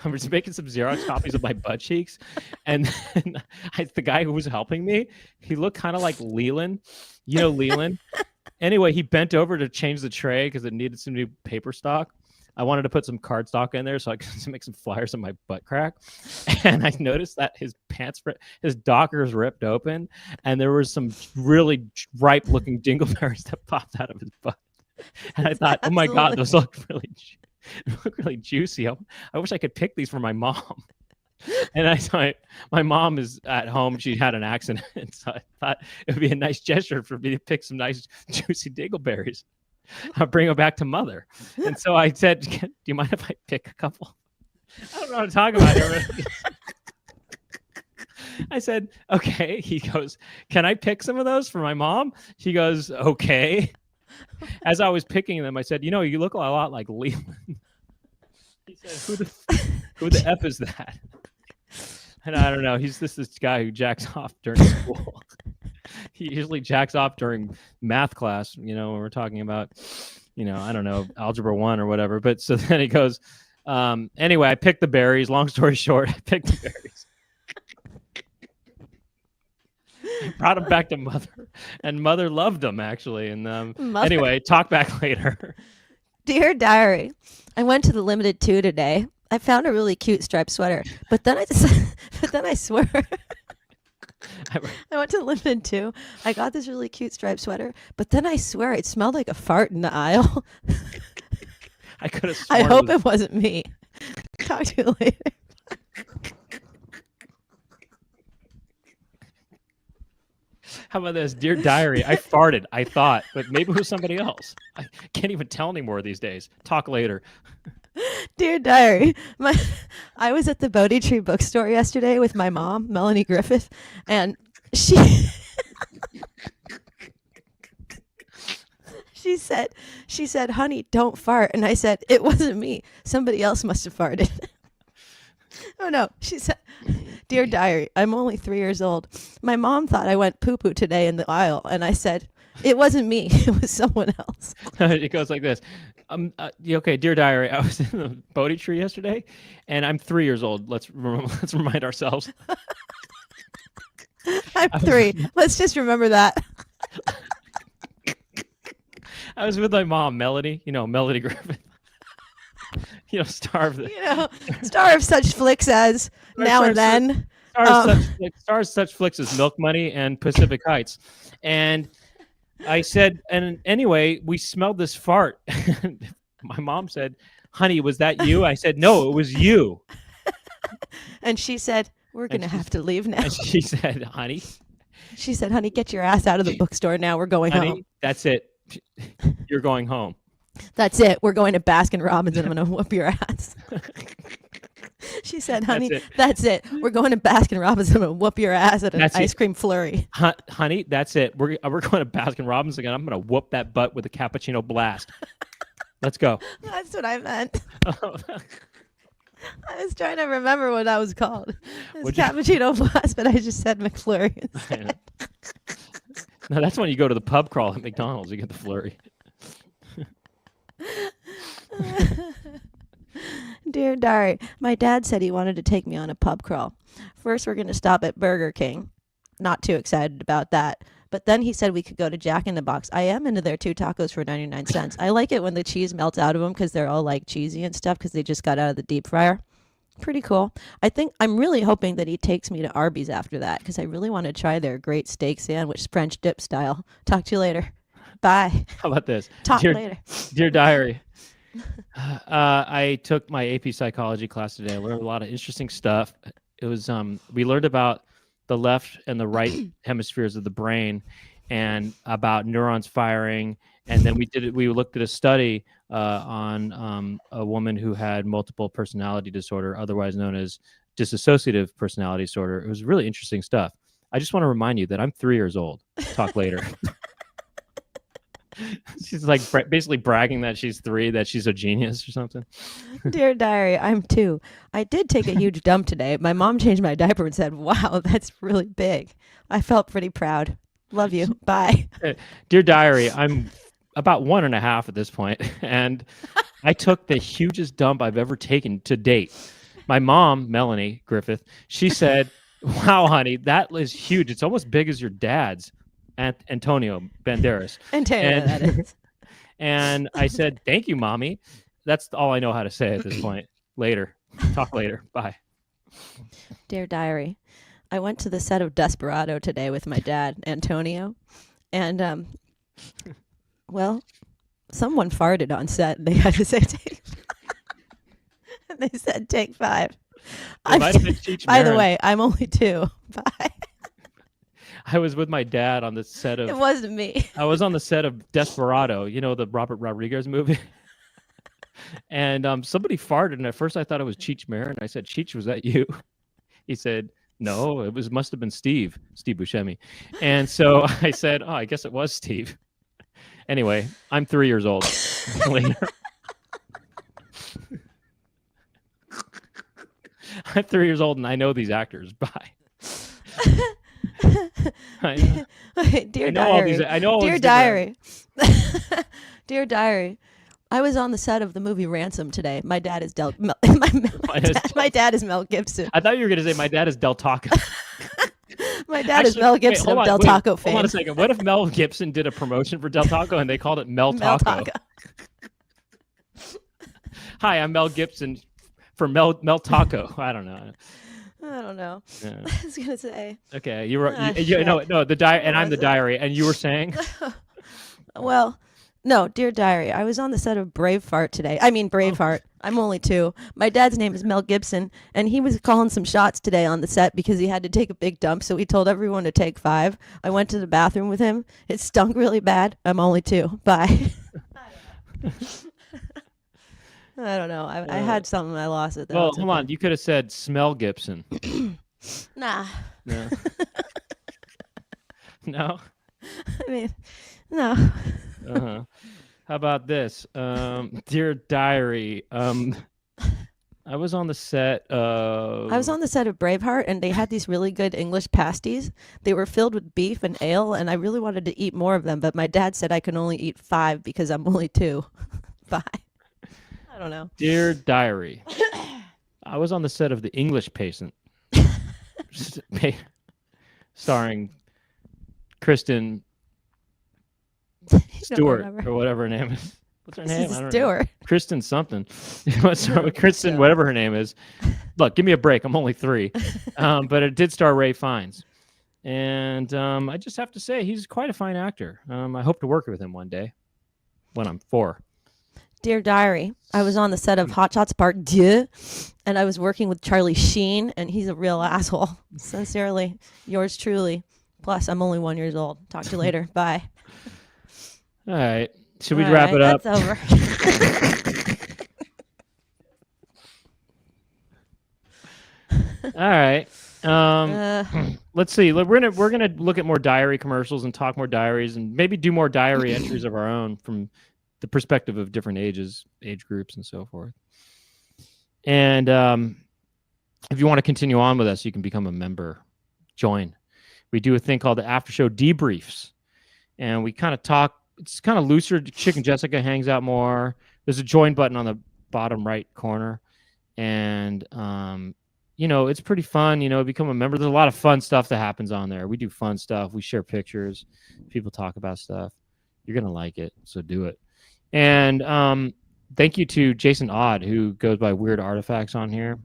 I was making some Xerox copies of my butt cheeks, and then the guy who was helping me, he looked kind of like Leland. You know Leland? Anyway, he bent over to change the tray because it needed some new paper stock. I wanted to put some card stock in there so I could make some flyers on my butt crack. And I noticed that his his dockers ripped open, and there was some really ripe-looking dingleberries that popped out of his butt. And I thought, oh my God, those look really juicy. I wish I could pick these for my mom. And I thought, my mom is at home. She had an accident. So I thought it would be a nice gesture for me to pick some nice juicy dingleberries. I'll bring them back to mother. And so I said, do you mind if I pick a couple? I don't know how to talk about it. I said, okay. He goes, can I pick some of those for my mom? She goes, okay. As I was picking them, I said, you look a lot like Leland. He said, who the F is that? And I don't know. He's this guy who jacks off during school. He usually jacks off during math class, when we're talking about, I don't know, algebra 1 or whatever. But so then he goes, anyway, I picked the berries. Long story short, I picked the berries. I brought them back to mother, and mother loved them actually. And anyway, talk back later. Dear diary, I went to the Limited 2 today. I found a really cute striped sweater, but then I swear, I went to the Limited 2. I got this really cute striped sweater, but then I swear it smelled like a fart in the aisle. I could have. I hope it wasn't me. Talk to you later. How about this? Dear diary, I farted. I thought, but maybe it was somebody else. I can't even tell anymore these days. Talk later. Dear diary, I was at the Bodhi Tree bookstore yesterday with my mom, Melanie Griffith, and she said, honey, don't fart. And I said, it wasn't me. Somebody else must have farted. Oh no, she said, dear diary, I'm only 3 years old. My mom thought I went poo-poo today in the aisle. And I said, it wasn't me. It was someone else. It goes like this. Okay, dear diary, I was in the Bodhi tree yesterday, and I'm 3 years old. Let's remind ourselves. I'm 3. Let's just remember that. I was with my mom, Melody. Melody Griffith. Star of such flicks as Now and Then. Star of such flicks as Milk Money and Pacific Heights. And I said, and anyway, we smelled this fart. My mom said, honey, was that you? I said, no, it was you. And she said, we're going to have to leave now. And she said, honey. She said, honey, get your ass out of the bookstore now. We're going home. That's it. You're going home. That's it. We're going to Baskin Robbins and I'm going to whoop your ass. She said, honey, that's it. We're going to Baskin Robbins and I'm going to whoop your ass at an ice cream flurry. Honey, that's it. We're going to Baskin Robbins again. I'm going to whoop that butt with a cappuccino blast. Let's go. That's what I meant. I was trying to remember what that was called. It's cappuccino blast, but I just said McFlurry instead. No, that's when you go to the pub crawl at McDonald's. You get the flurry. Dear Diary, my dad said he wanted to take me on a pub crawl. First, we're going to stop at Burger King. Not too excited about that. But then he said we could go to Jack in the Box. I am into their 2 tacos for 99 cents. I like it when the cheese melts out of them because they're all like cheesy and stuff because they just got out of the deep fryer. Pretty cool. I'm really hoping that he takes me to Arby's after that because I really want to try their great steak sandwich, French dip style. Talk to you later. Bye. How about this? Talk later. Dear Diary, I took my AP psychology class today. I learned a lot of interesting stuff. It was we learned about the left and the right hemispheres of the brain and about neurons firing. And then we looked at a study on a woman who had multiple personality disorder, otherwise known as dissociative personality disorder. It was really interesting stuff. I just want to remind you that I'm 3 years old. Talk later. She's like basically bragging that she's 3, that she's a genius or something. Dear Diary, I'm 2. I did take a huge dump today. My mom changed my diaper and said, wow, that's really big. I felt pretty proud. Love you. Bye. Dear Diary, I'm about 1.5 at this point, and I took the hugest dump I've ever taken to date. My mom, Melanie Griffith, she said, wow, honey, that is huge. It's almost big as your dad's. Antonio Banderas. That is. And I said, thank you, Mommy. That's all I know how to say at this point. Later. Talk later. Bye. Dear Diary, I went to the set of Desperado today with my dad, Antonio. And, well, someone farted on set. And they had to say, they said, take 5. By the way, I'm only 2. Bye. I was with my dad on the set of... It wasn't me. I was on the set of Desperado, the Robert Rodriguez movie. And somebody farted, and at first I thought it was Cheech Marin. I said, Cheech, was that you? He said, no, must have been Steve Buscemi. And so I said, oh, I guess it was Steve. Anyway, I'm 3 years old. Later. I'm 3 years old, and I know these actors. Bye. Dear Diary. Dear Diary. Dear Diary. I was on the set of the movie Ransom today. My dad is my dad is Mel Gibson. I thought you were going to say my dad is Del Taco. My dad is Mel Gibson of Del Taco fame. Hold on a second. What if Mel Gibson did a promotion for Del Taco and they called it Mel Taco? Hi, I'm Mel Gibson for Mel Taco. I don't know. Yeah. I was gonna say. Okay, you were. The diary, and I'm the diary, and you were saying. Well, no, dear Diary. I was on the set of Braveheart today. I mean Braveheart. I'm only 2. My dad's name is Mel Gibson, and he was calling some shots today on the set because he had to take a big dump. So he told everyone to take 5. I went to the bathroom with him. It stunk really bad. I'm only 2. Bye. I don't know. I had something. I lost it. Well, hold on. You could have said Smell Gibson. Nah. No. No? I mean, no. Uh-huh. How about this? Dear Diary, I was on the set of... I was on the set of Braveheart, and they had these really good English pasties. They were filled with beef and ale, and I really wanted to eat more of them, but my dad said I can only eat 5 because I'm only 2. Bye. I don't know. Dear Diary, I was on the set of The English Patient, starring Kristen Stewart or whatever her name is. What's her name? I don't Stewart. know. Kristen something. Let's start with Kristen, whatever her name is. Look, give me a break. I'm only 3. But it did star Ray Fiennes. And I just have to say, he's quite a fine actor. I hope to work with him one day when I'm 4. Dear Diary, I was on the set of Hot Shots Part 2, and I was working with Charlie Sheen, and he's a real asshole. Sincerely, yours truly. Plus, I'm only 1 year old. Talk to you later. Bye. All right. Should we All wrap right, it up? That's over. All right. Uh, Let's see. We're gonna look at more diary commercials and talk more diaries, and maybe do more diary entries of our own from the perspective of different age groups, and so forth. And if you want to continue on with us, you can become a member. Join. We do a thing called the after show debriefs, and we kind of talk. It's kind of looser. Chicken Jessica hangs out more. There's a join button on the bottom right corner, and it's pretty fun. Become a member. There's a lot of fun stuff that happens on there. We do fun stuff. We share pictures. People talk about stuff. You're gonna like it, so do it. And thank you to Jason Odd, who goes by Weird Artifacts on here.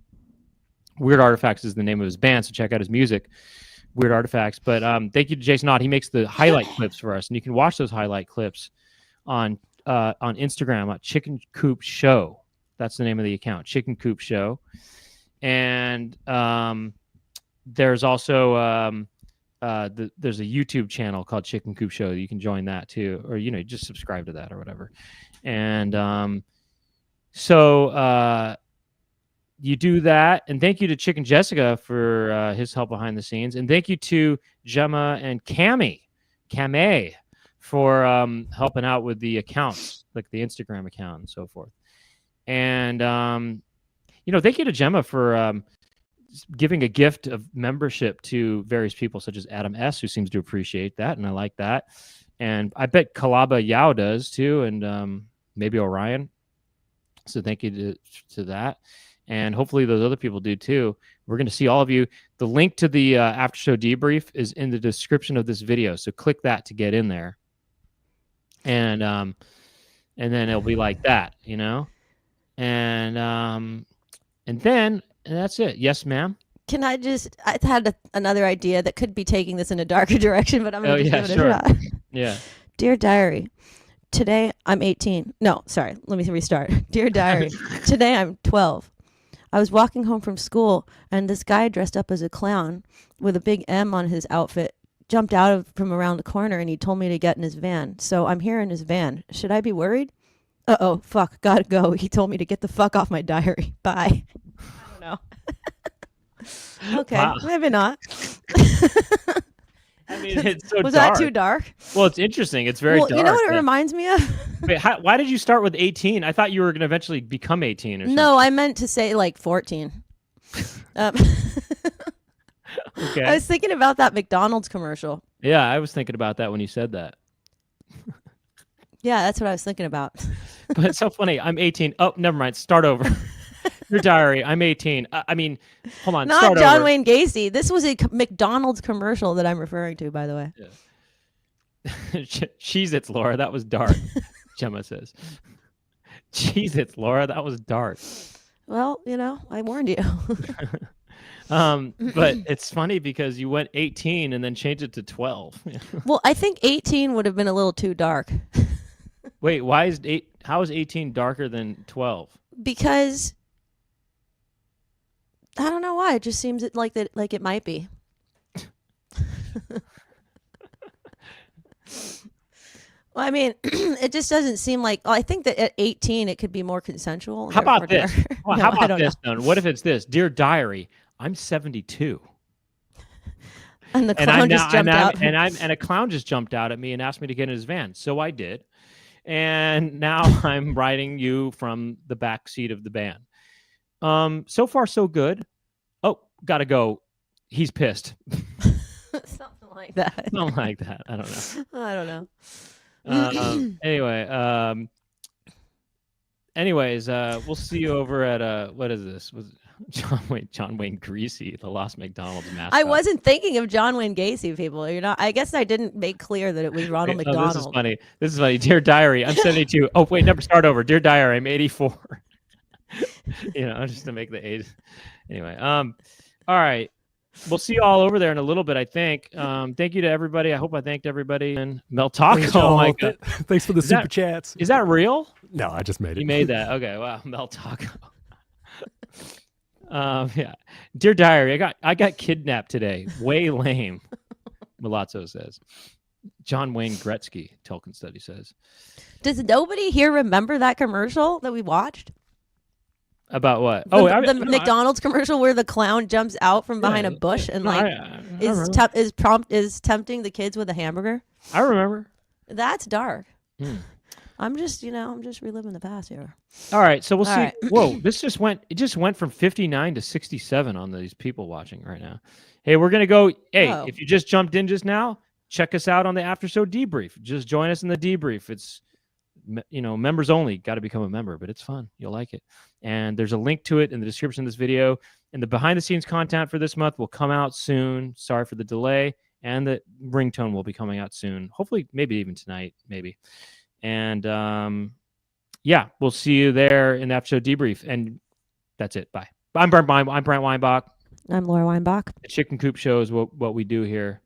Weird Artifacts is the name of his band, so check out his music, Weird Artifacts. But thank you to Jason Odd. He makes the highlight clips for us, and you can watch those highlight clips on Instagram at Chicken Coop Show. That's the name of the account, Chicken Coop Show. And there's also there's a YouTube channel called Chicken Coop Show. You can join that too, or just subscribe to that or whatever. And so you do that. And thank you to Chicken Jessica for his help behind the scenes. And thank you to Gemma and Came for helping out with the accounts, like the Instagram account and so forth. And thank you to Gemma for giving a gift of membership to various people, such as Adam S., who seems to appreciate that, and I like that. And I bet Kalaba Yao does too, and maybe Orion. So thank you to that. And hopefully those other people do too. We're going to see all of you. The link to the after show debrief is in the description of this video, so click that to get in there. And then it'll be like that, And then that's it. Yes, ma'am. Can I had another idea that could be taking this in a darker direction, but I'm going to give it a shot. Yeah. Dear Diary, today I'm 18. No, sorry. Let me restart. Dear Diary, today I'm 12. I was walking home from school, and this guy dressed up as a clown with a big M on his outfit jumped out from around the corner, and he told me to get in his van. So I'm here in his van. Should I be worried? Uh-oh, fuck, gotta go. He told me to get the fuck off my diary. Bye. I don't know. Okay, wow. Maybe not. I mean, it's so Was dark. that too dark? Well, it's interesting. It's very dark. You know what it reminds me of? Wait, why did you start with 18? I thought you were going to eventually become 18 or something. No, I meant to say like 14. Okay. I was thinking about that McDonald's commercial. Yeah, I was thinking about that when you said that. Yeah, that's what I was thinking about. But it's so funny. I'm 18. Oh, never mind. Start over. Your diary. I'm 18. I mean, hold on. Not start John over. Wayne Gacy. This was a McDonald's commercial that I'm referring to, by the way. Yeah. Cheez-Its, Laura. That was dark. Gemma says. Cheez-Its, Laura. That was dark. Well, I warned you. But it's funny because you went 18 and then changed it to 12. Well, I think 18 would have been a little too dark. Wait, how is 18 darker than 12? Because I don't know why. It just seems like it might be. Well, I mean, it just doesn't seem like. I think that at 18 it could be more consensual. How about this? Well, No, how about this, know. then? What if it's this? Dear Diary, I'm 72. And the clown just jumped out. And a clown just jumped out at me and asked me to get in his van. So I did. And now I'm riding you from the back seat of the van. So far, so good. Oh, gotta go. He's pissed. Something like that. Something like that. I don't know. I don't know. Anyway, we'll see you over at what is this? Was John Wayne Greasy, the Lost McDonald's mascot? I wasn't thinking of John Wayne Gacy, people. I guess I didn't make clear that it was Ronald McDonald. This is funny. This is funny. Dear Diary, I'm 72. Oh wait, never start over. Dear Diary, I'm 84. Just to make the age. Anyway, all right. We'll see you all over there in a little bit, I think. Thank you to everybody. I hope I thanked everybody. And Mel Taco. Oh my God. Thanks for the super chats. Is that real? No, I just made it. You made that. Okay. Wow. Mel Taco. Yeah. Dear Diary, I got kidnapped today. Way lame. Milazzo says. John Wayne Gretzky, Telkin study says. Does nobody here remember that commercial that we watched? About what? The McDonald's commercial where the clown jumps out from behind a bush and is tempting the kids with a hamburger. I remember. That's dark. I'm just reliving the past here. All right, so we'll see. Right. Whoa, it just went from 59 to 67 on these people watching right now. Hey, we're gonna go. Hey, if you just jumped in just now, check us out on the after show debrief. Just join us in the debrief. It's members only. Got to become a member, but it's fun. You'll like it. And there's a link to it in the description of this video. And the behind the scenes content for this month will come out soon. Sorry for the delay. And the ringtone will be coming out soon. Hopefully, maybe even tonight, maybe. And we'll see you there in the after show debrief. And that's it. Bye. I'm Brent Weinbach. I'm Laura Weinbach. The Chicken Coop show is what we do here.